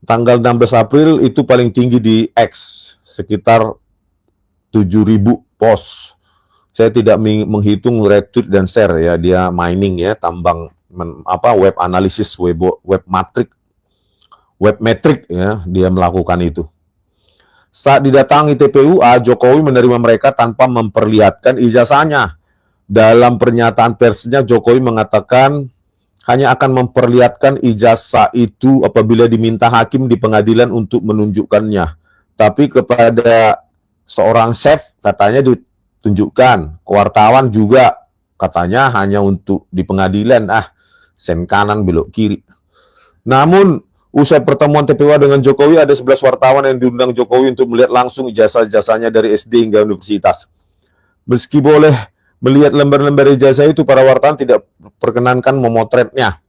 Tanggal 16 April itu paling tinggi di X, sekitar 7.000 post. Saya tidak menghitung retweet dan share ya, dia mining ya, tambang web analisis, web metric ya, dia melakukan itu. Saat didatangi TPUA, Jokowi menerima mereka tanpa memperlihatkan ijazahnya. Dalam pernyataan persnya, Jokowi mengatakan hanya akan memperlihatkan ijazah itu apabila diminta hakim di pengadilan untuk menunjukkannya. Tapi kepada seorang chef katanya ditunjukkan, ke wartawan juga katanya hanya untuk di pengadilan. Sen kanan belok kiri. Namun usai pertemuan TPUA dengan Jokowi, ada 11 wartawan yang diundang Jokowi untuk melihat langsung ijazah-ijazahnya dari SD hingga universitas. Meski boleh melihat lembar-lembar ijazah itu, para wartawan tidak perkenankan memotretnya.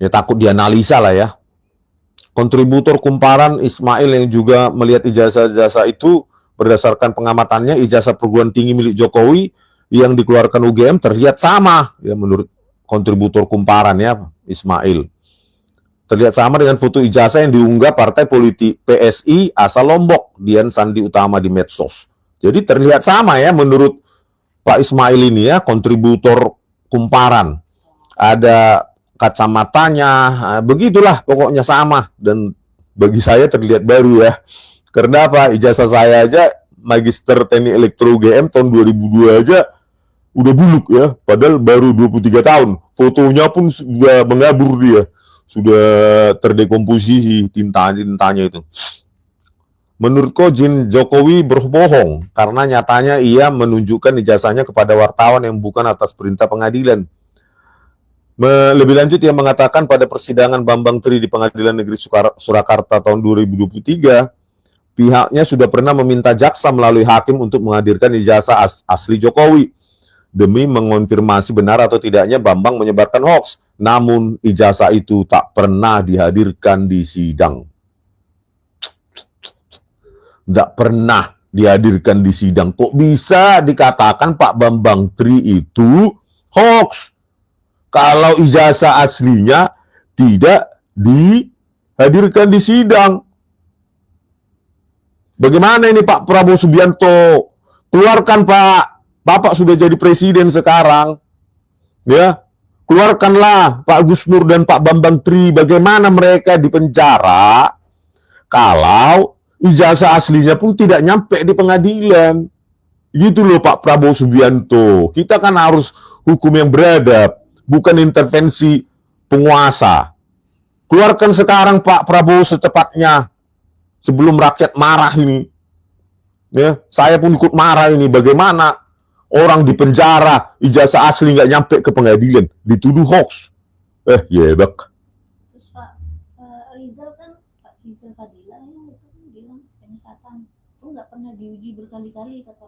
Ya takut dianalisa lah ya. Kontributor Kumparan Ismail yang juga melihat ijazah-ijazah itu, berdasarkan pengamatannya, ijazah perguruan tinggi milik Jokowi yang dikeluarkan UGM terlihat sama. Ya menurut kontributor Kumparan ya, Ismail. Terlihat sama dengan foto ijazah yang diunggah partai politik PSI asal Lombok, Dian Sandi Utama di medsos. Jadi terlihat sama ya menurut Pak Ismail ini ya, kontributor Kumparan. Ada kacamatanya, begitulah pokoknya sama. Dan bagi saya terlihat baru ya. Karena apa? Ijazah saya aja Magister Teknik Elektro UGM tahun 2002 aja udah buluk ya. Padahal baru 23 tahun. Fotonya pun sudah mengabur dia. Sudah terdekomposisi tinta-tintanya itu. Menurut Kojin, Jokowi berbohong karena nyatanya ia menunjukkan ijazahnya kepada wartawan yang bukan atas perintah pengadilan. Lebih lanjut, ia mengatakan pada persidangan Bambang Tri di Pengadilan Negeri Surakarta tahun 2023, pihaknya sudah pernah meminta jaksa melalui hakim untuk menghadirkan ijazah asli Jokowi demi mengonfirmasi benar atau tidaknya Bambang menyebarkan hoax. Namun ijazah itu tak pernah dihadirkan di sidang. Tidak pernah dihadirkan di sidang. Kok bisa dikatakan Pak Bambang Tri itu hoax? Kalau ijazah aslinya tidak dihadirkan di sidang. Bagaimana ini Pak Prabowo Subianto? Keluarkan Pak. Bapak sudah jadi presiden sekarang. Ya, keluarkanlah Pak Gus Nur dan Pak Bambang Tri. Bagaimana mereka dipenjara kalau ijazah aslinya pun tidak nyampe di pengadilan. Gitu loh Pak Prabowo Subianto. Kita kan harus hukum yang beradab, bukan intervensi penguasa. Keluarkan sekarang Pak Prabowo secepatnya, sebelum rakyat marah ini. Ya, saya pun ikut marah ini. Bagaimana orang di penjara, ijazah asli nggak nyampe ke pengadilan, dituduh hoax. Yebak. Terus Pak Rizal kan, Pak Rizal Fadila itu kan bilang penyesatan itu nggak pernah diuji berkali-kali kata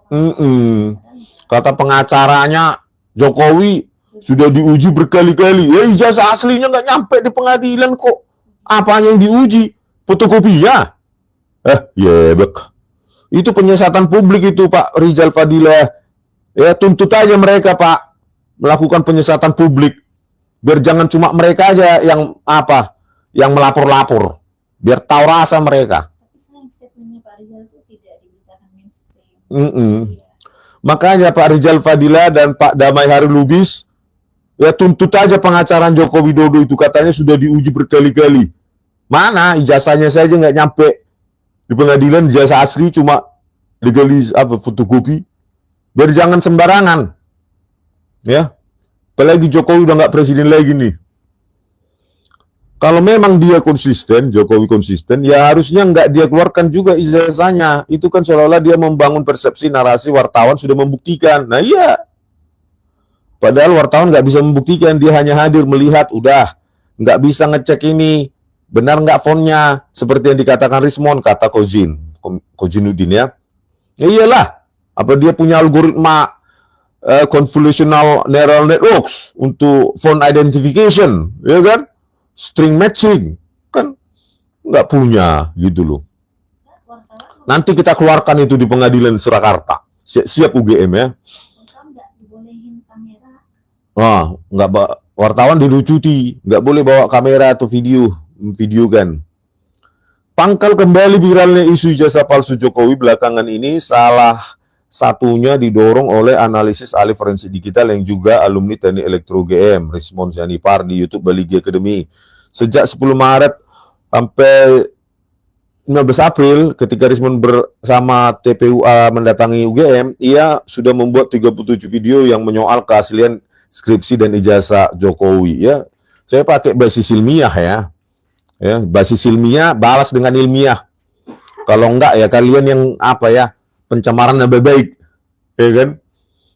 Kata pengacaranya Jokowi sudah diuji berkali-kali. Ya ijazah aslinya nggak nyampe di pengadilan kok. Apa yang diuji? Fotokopinya? Yebak. Itu penyesatan publik itu Pak Rizal Fadila. Ya tuntut aja mereka Pak, melakukan penyesatan publik. Biar jangan cuma mereka aja yang yang melapor-lapor. Biar tahu rasa mereka. Tapi sayang statementnya Pak Rizal itu tidak diberitakan mainstream. Mm-mm. Iya. Makanya Pak Rizal Fadila dan Pak Damai Hari Lubis ya tuntut aja pengacara Joko Widodo itu, katanya sudah diuji berkali-kali. Mana ijazahnya saja nggak nyampe di pengadilan, ijazah asli cuma legalis fotokopi. Biar jangan sembarangan. Ya. Apalagi Jokowi udah nggak presiden lagi nih. Kalau memang dia konsisten, Jokowi konsisten, ya harusnya nggak dia keluarkan juga ijazahnya. Itu kan seolah-olah dia membangun persepsi narasi wartawan sudah membuktikan. Nah iya. Padahal wartawan nggak bisa membuktikan, dia hanya hadir melihat, udah. Nggak bisa ngecek ini, benar nggak fontnya, seperti yang dikatakan Rismon, kata Kojinuddin ya. Ya iyalah, apa dia punya algoritma convolutional neural networks untuk font identification, ya kan? String matching, kan nggak punya, gitu loh. Wartawan Nanti kita keluarkan itu di pengadilan Surakarta. Siap UGM ya. nggak dibolehin kamera. Nggak, wartawan dilucuti, nggak boleh bawa kamera atau video kan. Pangkal kembali viralnya isu ijazah palsu Jokowi belakangan ini salah satunya didorong oleh analisis ahli forensik digital yang juga alumni Teknik Elektro UGM, Rismon Zanipar di YouTube Baligi Academy. Sejak 10 Maret sampai 15 April ketika Rismon bersama TPUA mendatangi UGM, ia sudah membuat 37 video yang menyoal keaslian skripsi dan ijazah Jokowi ya. Saya pakai basis ilmiah ya. Ya, basis ilmiah balas dengan ilmiah. Kalau enggak ya kalian yang pencemaran yang baik, ya kan?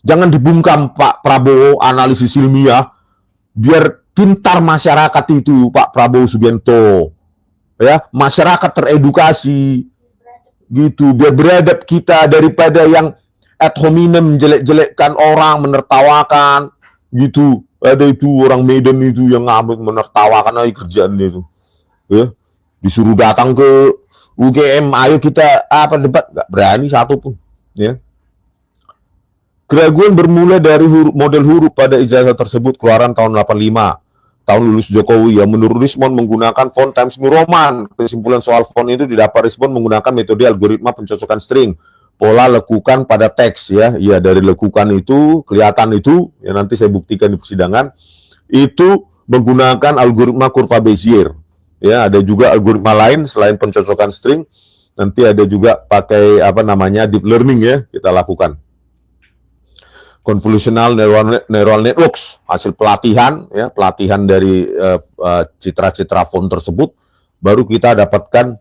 Jangan dibungkam Pak Prabowo analisis ilmiah, biar pintar masyarakat itu Pak Prabowo Subianto, ya masyarakat teredukasi, gitu, biar beradab kita daripada yang ad hominem jelek-jelekkan orang, menertawakan, gitu. Ada itu orang Medan itu yang ngamuk menertawakan aja kerjaannya itu, ya disuruh datang ke UGM, ayo kita debat, nggak berani satu pun, ya. Keraguan bermula dari model huruf pada ijazah tersebut keluaran tahun 85, tahun lulus Jokowi, yang menurut Rismon menggunakan font Times New Roman. Kesimpulan soal font itu didapat Rismon menggunakan metode algoritma pencocokan string, pola lekukan pada teks, ya. Ya dari lekukan itu kelihatan itu, ya nanti saya buktikan di persidangan, itu menggunakan algoritma kurva Bezier. Ya, ada juga algoritma lain selain pencocokan string, nanti ada juga pakai deep learning ya, kita lakukan. Convolutional neural networks, hasil pelatihan ya, pelatihan dari citra-citra font tersebut, baru kita dapatkan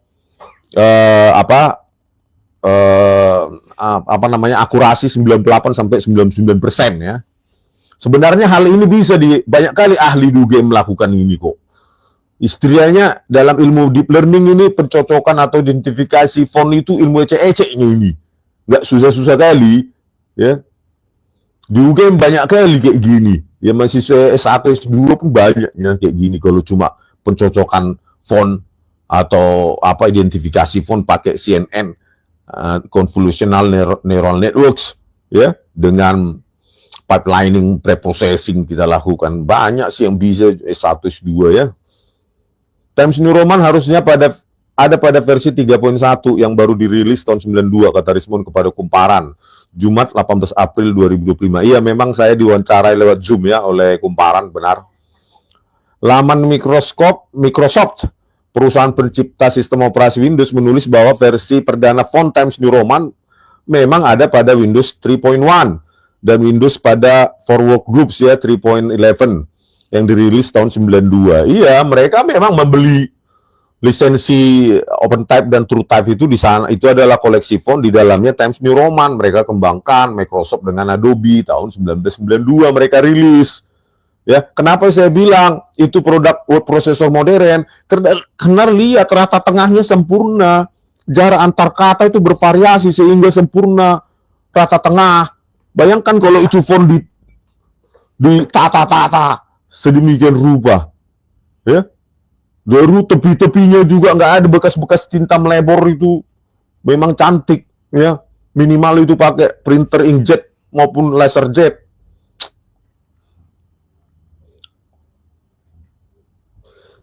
akurasi 98 sampai 99% ya. Sebenarnya hal ini bisa banyak kali ahli di UGM melakukan ini kok. Istilahnya dalam ilmu deep learning ini pencocokan atau identifikasi font itu ilmu ecek-eceknya ini. Nggak susah-susah kali. Ya. Di UGM banyak kali kayak gini. Ya mahasiswa S1, S2 pun banyaknya kayak gini. Kalau cuma pencocokan font atau identifikasi font pakai CNN, convolutional neural networks, ya, dengan pipelining, preprocessing kita lakukan. Banyak sih yang bisa S1, S2 ya. Times New Roman harusnya ada pada versi 3.1 yang baru dirilis tahun 92, kata Rismon kepada Kumparan, Jumat 18 April 2025. Iya, memang saya diwawancarai lewat Zoom ya oleh Kumparan, benar. Laman Microsoft, perusahaan pencipta sistem operasi Windows, menulis bahwa versi perdana font Times New Roman memang ada pada Windows 3.1 dan Windows pada For Workgroups ya 3.11 yang dirilis tahun 92. Iya, mereka memang membeli lisensi OpenType dan TrueType itu di sana. Itu adalah koleksi font, di dalamnya Times New Roman. Mereka kembangkan Microsoft dengan Adobe tahun 1992 mereka rilis. Ya, kenapa saya bilang itu produk word processor modern? Karena lihat rata tengahnya sempurna. Jarak antar kata itu bervariasi sehingga sempurna rata tengah. Bayangkan kalau itu font di tata-tata sedemikian rupa, ya. Baru tepi-tepinya juga nggak ada bekas-bekas tinta melebor, itu memang cantik, ya. Minimal itu pakai printer inkjet maupun laser jet.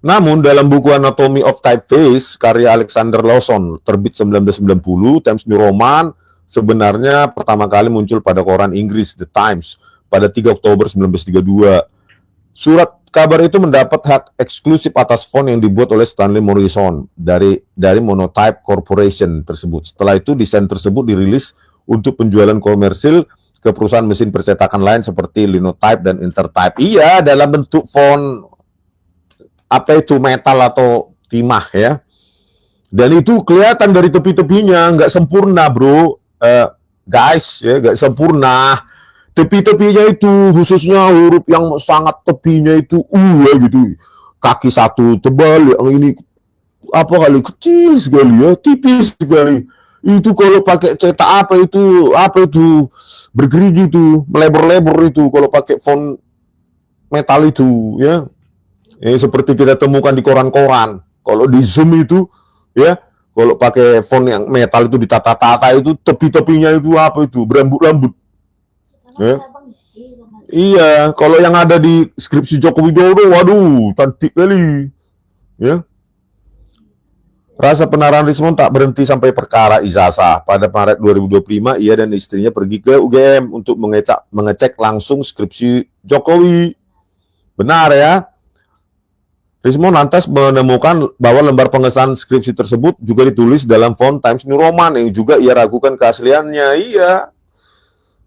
Namun dalam buku Anatomy of Typeface karya Alexander Lawson terbit 1990, Times New Roman sebenarnya pertama kali muncul pada koran Inggris The Times pada 3 Oktober 1932. Surat kabar itu mendapat hak eksklusif atas font yang dibuat oleh Stanley Morrison dari Monotype Corporation tersebut. Setelah itu desain tersebut dirilis untuk penjualan komersil ke perusahaan mesin percetakan lain seperti Linotype dan Intertype. Iya, dalam bentuk font apa itu metal atau timah ya. Dan itu kelihatan dari tepi-tepinya nggak sempurna, bro. Guys, ya nggak sempurna. Tepi-tepinya itu khususnya huruf yang sangat tepinya itu ya gitu. Kaki satu tebal, yang ini apa kali kecil sekali ya, tipis sekali. Itu kalau pakai cetak apa itu bergerigi itu, melebar-lebar itu kalau pakai font metal itu ya. Seperti kita temukan di koran-koran. Kalau di Zoom itu ya, kalau pakai font yang metal itu ditata-tata itu tepi-tepinya itu apa itu berambut-rambut. Ya. Iya, kalau yang ada di skripsi Joko Widodo, waduh, cantik kali. Ya. Rasa penasaran Rismond tak berhenti sampai perkara ijazah. Pada Maret 2025, ia dan istrinya pergi ke UGM untuk mengecek langsung skripsi Jokowi. Benar ya? Rismond lantas menemukan bahwa lembar pengesahan skripsi tersebut juga ditulis dalam font Times New Roman yang juga ia ragukan keasliannya. Iya.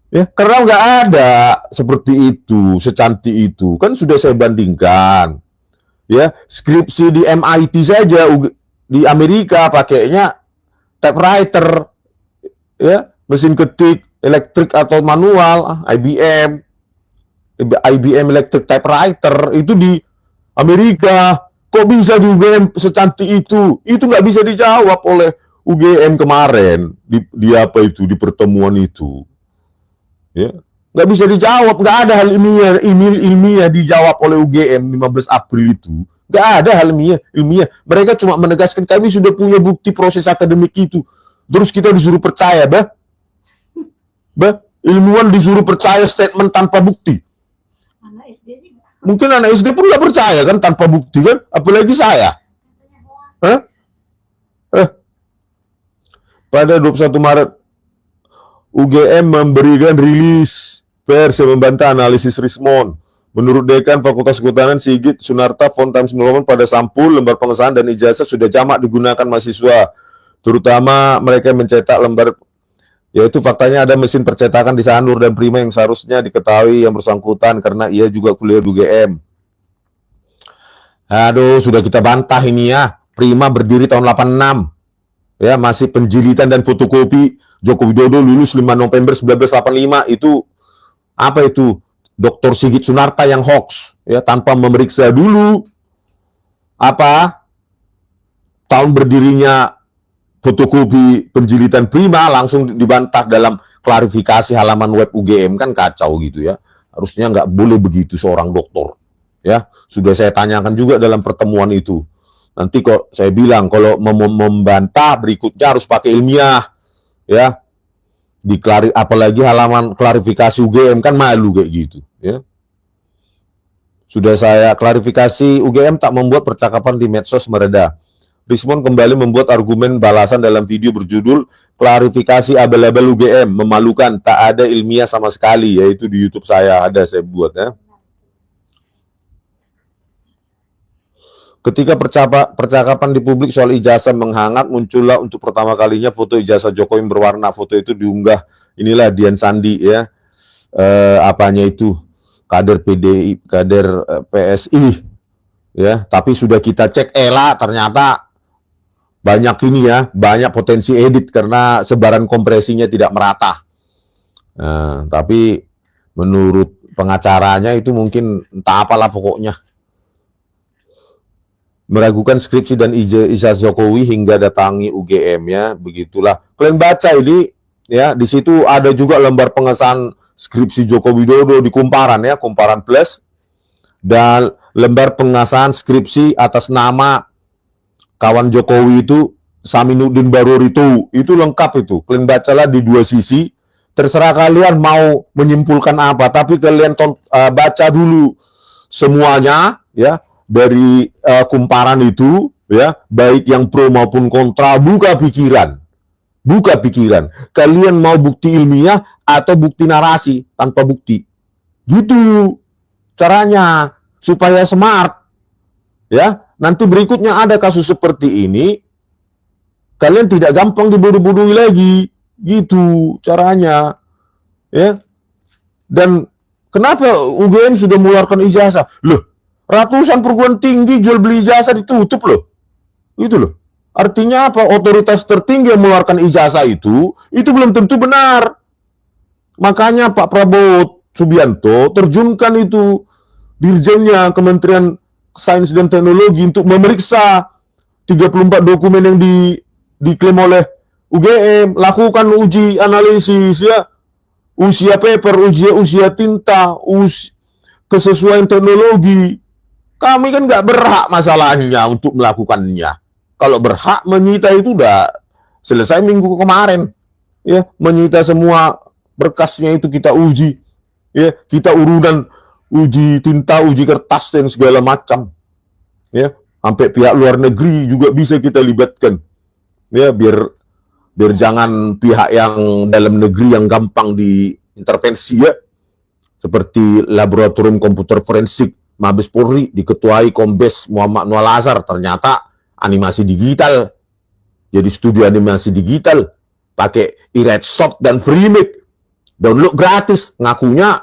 Ya, karena nggak ada seperti itu, secantik itu. Kan sudah saya bandingkan. Ya, skripsi di MIT saja di Amerika pakainya typewriter, ya, mesin ketik elektrik atau manual, IBM electric typewriter itu di Amerika. Kok bisa di UGM secantik itu? Itu nggak bisa dijawab oleh UGM kemarin di apa itu, di pertemuan itu. Ya, nggak bisa dijawab, nggak ada hal ilmiah dijawab oleh UGM 15 April itu. Nggak ada hal ilmiah. Mereka cuma menegaskan kami sudah punya bukti proses akademik itu. Terus kita disuruh percaya, ilmuwan disuruh percaya statement tanpa bukti. Anak SD juga. Mungkin anak SD pun nggak percaya kan tanpa bukti kan, apalagi saya. Pada 21 Maret UGM memberikan rilis pers yang membantah analisis Rismond. Menurut Dekan Fakultas Kehutanan Sigit Sunarta, font Times New Roman pada sampul, lembar pengesahan dan ijazah sudah jamak digunakan mahasiswa, terutama mereka yang mencetak lembar, yaitu faktanya ada mesin percetakan di Sanur dan Prima yang seharusnya diketahui yang bersangkutan karena ia juga kuliah di UGM. Aduh, sudah kita bantah ini ya. Prima berdiri tahun 86. Ya, masih penjilitan dan fotokopi. Joko Widodo lulus 5 November 1985. Itu apa itu? Dr. Sigit Sunarta yang hoax, ya, tanpa memeriksa dulu apa tahun berdirinya fotokopi penjilitan Prima, langsung dibantah dalam klarifikasi halaman web UGM. Kan kacau gitu ya. Harusnya nggak boleh begitu seorang doktor. Ya, sudah saya tanyakan juga dalam pertemuan itu. Nanti kok saya bilang kalau membantah berikutnya harus pakai ilmiah, ya. Apalagi halaman klarifikasi UGM, kan malu kayak gitu, ya. Sudah saya klarifikasi, UGM tak membuat percakapan di medsos mereda. Rismond kembali membuat argumen balasan dalam video berjudul klarifikasi abal-abal UGM memalukan, tak ada ilmiah sama sekali, yaitu di YouTube saya saya buat ya. Ketika percakapan di publik soal ijazah menghangat, muncullah untuk pertama kalinya foto ijazah Jokowi berwarna. Foto itu diunggah, inilah Dian Sandi ya, apanya itu, kader PDI, kader PSI ya. Tapi sudah kita cek ternyata banyak ini ya, banyak potensi edit karena sebaran kompresinya tidak merata. Tapi menurut pengacaranya itu mungkin entah apalah pokoknya. Meragukan skripsi dan ijazah Jokowi hingga datangi UGM ya, begitulah. Kalian baca ini ya, di situ ada juga lembar pengesahan skripsi Joko Widodo di Kumparan ya, Kumparan Plus, dan lembar pengesahan skripsi atas nama kawan Jokowi itu Saminuddin Barori itu lengkap itu. Kalian bacalah di dua sisi. Terserah kalian mau menyimpulkan apa, tapi kalian baca dulu semuanya ya. dari kumparan itu, ya, baik yang pro maupun kontra, buka pikiran. Buka pikiran. Kalian mau bukti ilmiah atau bukti narasi tanpa bukti? Gitu caranya supaya smart. Ya, nanti berikutnya ada kasus seperti ini, kalian tidak gampang dibodoh-bodohi lagi. Gitu caranya. Ya. Dan kenapa UGM sudah mengeluarkan ijazah? Loh, ratusan perguruan tinggi jual beli ijazah ditutup loh. Itu loh. Artinya apa? Otoritas tertinggi yang mengeluarkan ijazah itu belum tentu benar. Makanya Pak Prabowo Subianto terjunkan itu dirjennya Kementerian Sains dan Teknologi untuk memeriksa 34 dokumen yang diklaim oleh UGM, lakukan uji analisis, ya, usia paper, usia tinta, kesesuaian teknologi. Kami kan nggak berhak masalahnya untuk melakukannya. Kalau berhak menyita itu udah selesai minggu kemarin. Ya, menyita semua berkasnya itu kita uji. Ya, kita urunan uji tinta, uji kertas dan segala macam. Ya, sampai pihak luar negeri juga bisa kita libatkan. Ya, biar jangan pihak yang dalam negeri yang gampang diintervensi, ya. Seperti Laboratorium Komputer Forensik Mabes Polri diketuai Kombes Muhammad Noel Azhar, ternyata animasi digital. Jadi studio animasi digital pakai iRed Soft dan Freemake. Download gratis, ngakunya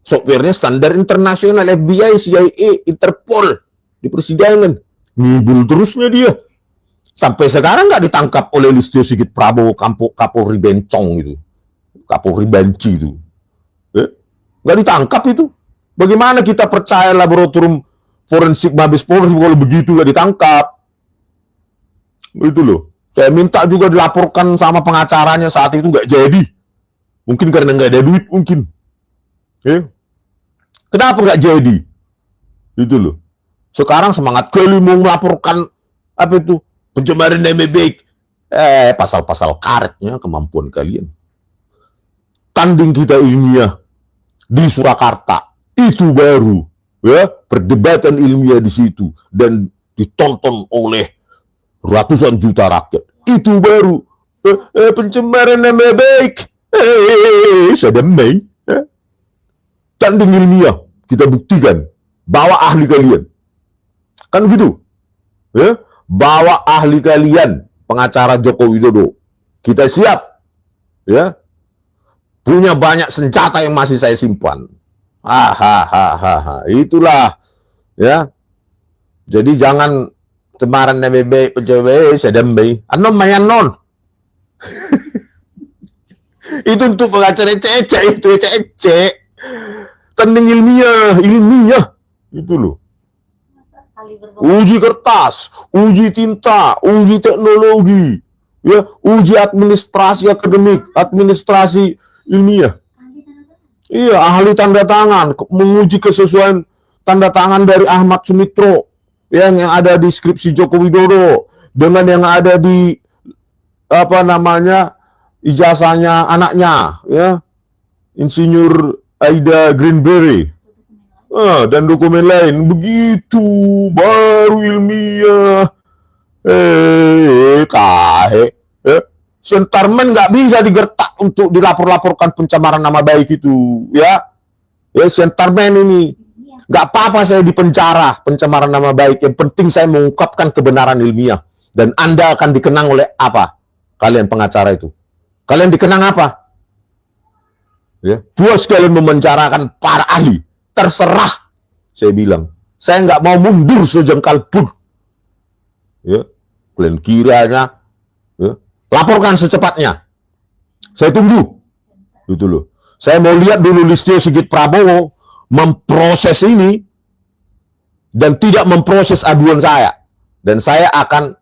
softwarenya standar internasional FBI, CIA, Interpol di persidangan. Ngibul terusnya dia. Sampai sekarang nggak ditangkap oleh Listio Sigit Prabowo, Kapolri Bencong itu. Kapolri Banci itu. Nggak ditangkap itu. Bagaimana kita percaya Laboratorium Forensik Mabes Polri kalau begitu nggak ditangkap? Itu loh. Saya minta juga dilaporkan sama pengacaranya, saat itu nggak jadi. Mungkin karena nggak ada duit mungkin. Kenapa nggak jadi? Itu loh. Sekarang semangat kali mau melaporkan apa itu? Pencemaran nama baik. Pasal-pasal karetnya kemampuan kalian. Tanding kita ilmiah di Surakarta itu baru, ya, perdebatan ilmiah di situ dan ditonton oleh ratusan juta rakyat. Itu baru pencemaran nama baik. Sedemai. Tanding ilmiah kita buktikan, bawa ahli kalian. Kan gitu. Ya, bawa ahli kalian, pengacara Joko Widodo. Kita siap. Ya. Punya banyak senjata yang masih saya simpan. Itulah, ya. Jadi jangan cemaran nebe pejabat sedembe. Anon mayan non. Itu untuk pengacara ece itu ece. Tanding ilmiah. Itu loh. Uji kertas, uji tinta, uji teknologi, ya, uji administrasi akademik, administrasi ilmiah. Iya, ahli tanda tangan, menguji kesesuaian tanda tangan dari Ahmad Sumitro yang ada di skripsi Joko Widodo dengan yang ada di ijazahnya anaknya, ya, Insinyur Aida Greenberry. Dan dokumen lain begitu baru ilmiah. Sentarmen nggak bisa digertak untuk dilapor-laporkan pencemaran nama baik itu, ya. Sentarmen ini nggak apa-apa saya dipenjara pencemaran nama baik. Yang penting saya mengungkapkan kebenaran ilmiah dan Anda akan dikenang oleh apa? Kalian pengacara itu, kalian dikenang apa? Ya, puas kalian memenjarakan para ahli. Terserah, saya bilang. Saya nggak mau mundur sejengkal pun. Ya, kalian kiranya, ya, laporkan secepatnya. Saya tunggu. Gitu loh. Saya mau lihat dulu Listio Sigit Prabowo memproses ini dan tidak memproses aduan saya. Dan saya akan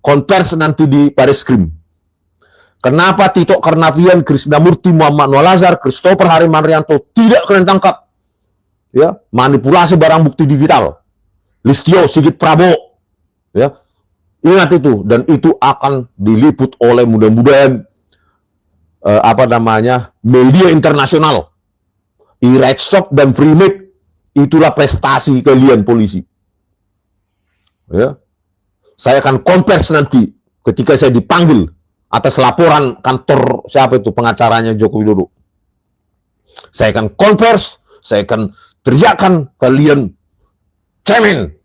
konversi nanti di Bareskrim. Kenapa Tito Karnavian, Krisnamurti, Muhammad Noel Azhar, Christopher Harimanrianto tidak kalian tangkap? Ya, manipulasi barang bukti digital. Listio Sigit Prabowo. Ya. Ingat itu, dan itu akan diliput oleh mudah-mudahan media internasional. iRed Soft dan Freemake, itulah prestasi kalian polisi. Ya, saya akan konvers nanti ketika saya dipanggil atas laporan kantor siapa itu pengacaranya Joko Widodo. Saya akan konvers, saya akan teriakan kalian cemen.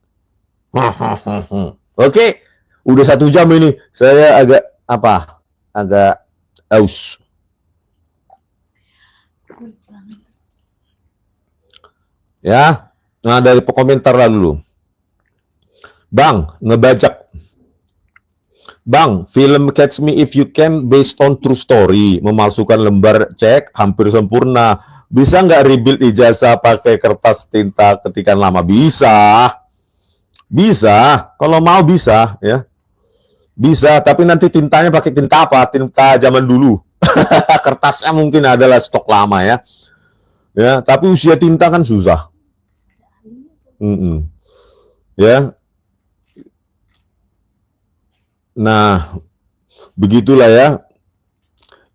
Oke, udah 1 jam ini. Saya agak agak aus. Ya, nah dari komentar lah dulu. Bang, ngebajak. Bang, film Catch Me If You Can based on true story, memalsukan lembar cek hampir sempurna. Bisa nggak rebuild ijazah pakai kertas tinta ketikan lama? Bisa. Bisa, kalau mau bisa ya. Bisa, tapi nanti tintanya pakai tinta apa? Tinta zaman dulu. Kertasnya mungkin adalah stok lama ya. Ya, tapi usia tinta kan susah. Ya. Nah, begitulah ya.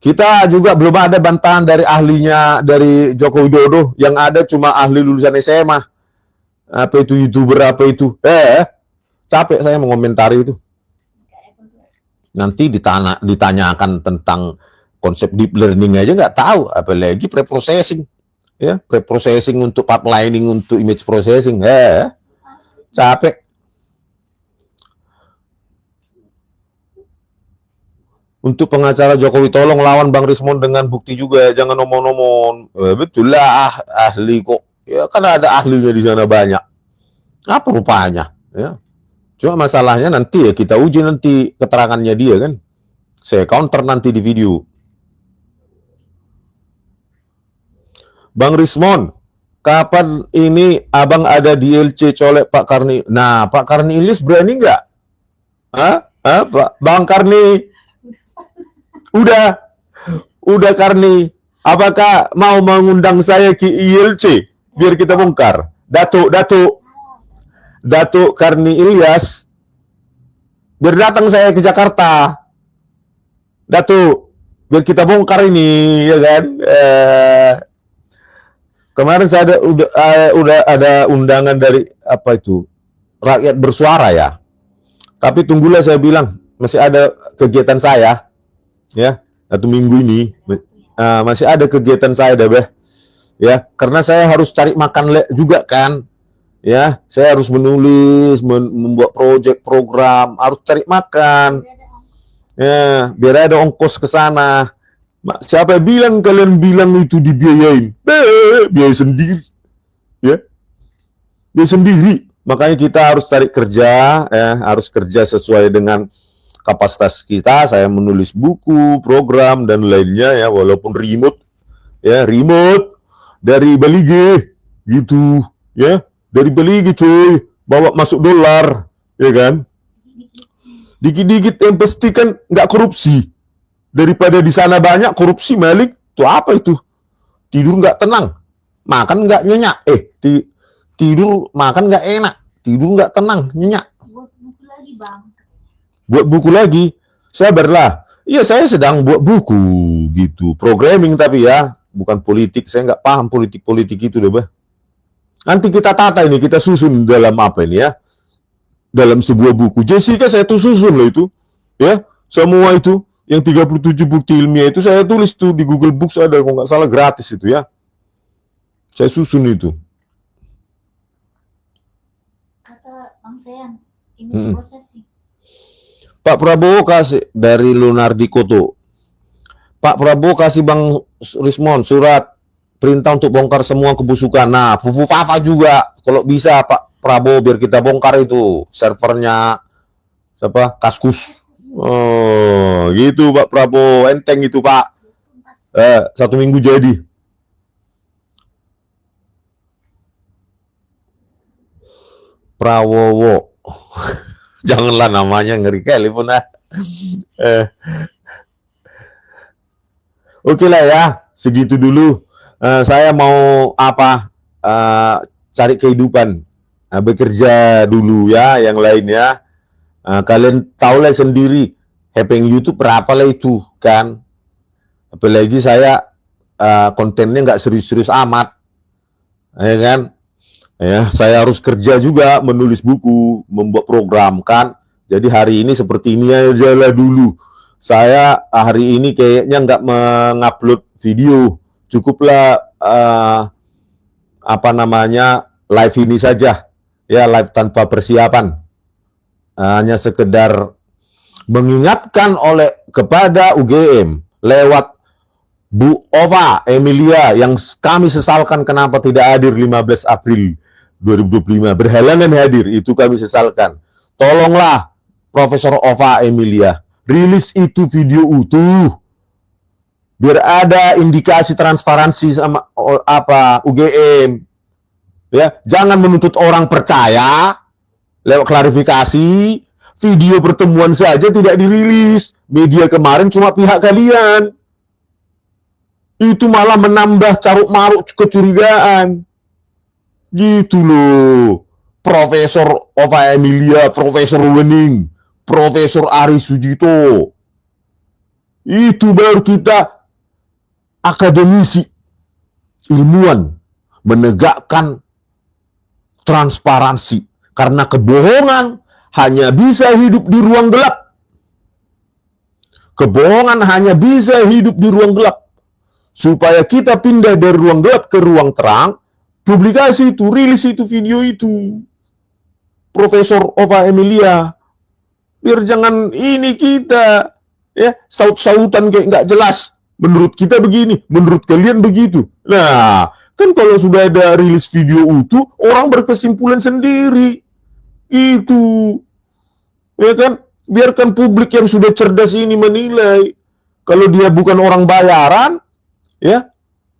Kita juga belum ada bantahan dari ahlinya dari Joko Widodo, yang ada cuma ahli lulusan SMA. Apa itu YouTuber apa itu? Capek saya mengomentari itu. Nanti ditanyakan tentang konsep deep learning aja nggak tahu, apalagi preprocessing. Ya, preprocessing untuk pipelining untuk image processing. Capek. Untuk pengacara Jokowi, tolong lawan Bang Rismond dengan bukti juga, jangan omong-omong. Betul lah, ahli kok. Ya kan ada ahlinya di sana banyak. Apa rupanya? Ya. Cuma masalahnya nanti ya kita uji nanti keterangannya dia kan. Saya counter nanti di video. Bang Rismond, kapan ini abang ada di LC colek Pak Karni? Nah, Pak Karni Ilyas berani nggak? Bang Karni? Udah Karni. Apakah mau mengundang saya ke ILC biar kita bongkar? Datuk Karni Ilyas, biar datang saya ke Jakarta. Datuk, biar kita bongkar ini, ya kan? Kemarin saya udah ada undangan dari apa itu? Rakyat Bersuara ya. Tapi tunggulah, saya bilang masih ada kegiatan saya. Ya, 1 minggu ini masih ada kegiatan saya dah, ya, karena saya harus cari makan juga kan, ya, saya harus menulis, membuat proyek program, harus cari makan, ya, biar ada ongkos ke sana. Siapa yang bilang kalian bilang itu dibiayain? Biaya sendiri, ya, biaya sendiri. Makanya kita harus cari kerja, ya, harus kerja sesuai dengan kapasitas kita. Saya menulis buku, program dan lainnya ya, walaupun remote ya, remote dari Bali gitu ya, dari Bali cuy, bawa masuk dolar ya kan, dikit-dikit yang pasti kan nggak korupsi, daripada di sana banyak korupsi Malik tuh. Apa itu, tidur nggak tenang, makan nggak nyenyak, tidur makan nggak enak, tidur nggak tenang, nyenyak. Buat buku lagi bang. Buat buku lagi, sabarlah. Iya, saya sedang buat buku gitu, programming tapi ya, bukan politik. Saya nggak paham politik itu deh, bah. Nanti kita tata ini, kita susun dalam apa ini ya, dalam sebuah buku. Jessica saya tuh susun loh itu, ya, semua itu yang 37 bukti ilmiah itu saya tulis tuh di Google Books, ada kalau nggak salah gratis itu ya. Saya susun itu. Kata Bang Sean, ini proses sih. Pak Prabowo kasih dari Lunardiko tuh. Pak Prabowo kasih Bang Rismond surat perintah untuk bongkar semua kebusukan. Nah, Fufu Papa juga kalau bisa Pak Prabowo, biar kita bongkar itu servernya siapa? Kaskus. Oh, gitu Pak Prabowo, enteng itu Pak. 1 minggu jadi. Prawowo. Janganlah namanya, ngeri kali pun Oke lah ya, segitu dulu. Saya mau cari kehidupan, bekerja dulu ya, yang lain ya. Kalian tahu lah sendiri, happening YouTube berapa lah itu kan. Apalagi saya kontennya nggak serius-serius amat, ya kan. Ya, saya harus kerja juga, menulis buku, membuat program kan. Jadi hari ini seperti ini aja lah dulu. Saya hari ini kayaknya nggak mengupload video, cukuplah live ini saja, ya live tanpa persiapan, hanya sekedar mengingatkan kepada UGM lewat Bu Ova Emilia yang kami sesalkan kenapa tidak hadir 15 April 2025, berhalangan hadir, itu kami sesalkan. Tolonglah Profesor Ova Emilia, rilis itu video utuh, biar ada indikasi transparansi sama UGM. Ya, jangan menuntut orang percaya lewat klarifikasi. Video pertemuan saja tidak dirilis. Media kemarin cuma pihak kalian. Itu malah menambah caruk maruk kecurigaan. Gitu loh. Profesor Ova Emilia, Profesor Wening, Profesor Ari Sujito. Itu baru kita akademisi, ilmuwan, menegakkan transparansi. Karena kebohongan hanya bisa hidup di ruang gelap. Kebohongan hanya bisa hidup di ruang gelap. Supaya kita pindah dari ruang gelap ke ruang terang, publikasi itu, rilis itu, video itu. Profesor Ova Emilia. Biar jangan ini kita, ya, saut-sautan kayak nggak jelas. Menurut kita begini, menurut kalian begitu. Nah, kan kalau sudah ada rilis video utuh, orang berkesimpulan sendiri. Itu. Ya kan? Biarkan publik yang sudah cerdas ini menilai. Kalau dia bukan orang bayaran, ya,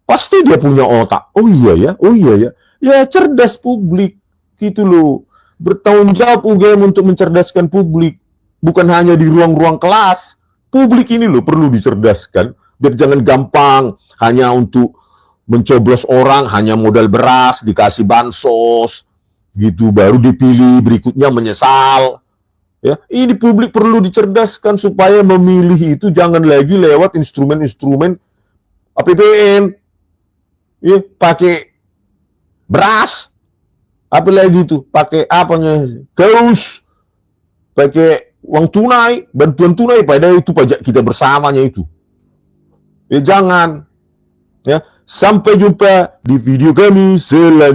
pasti dia punya otak. Oh iya ya, oh iya ya. Ya, cerdas publik. Gitu loh. Bertanggung jawab UGM untuk mencerdaskan publik. Bukan hanya di ruang-ruang kelas. Publik ini loh perlu dicerdaskan. Biar jangan gampang hanya untuk mencoblos orang, hanya modal beras, dikasih bansos, gitu, baru dipilih, berikutnya menyesal. Ya, ini publik perlu dicerdaskan supaya memilih itu jangan lagi lewat instrumen-instrumen APBN. Ya, pakai beras, apalagi itu, pakai gaus, pakai uang tunai, bantuan tunai, padahal itu pajak kita bersamanya itu. Ya jangan. Ya, sampai jumpa di video kami selanjutnya.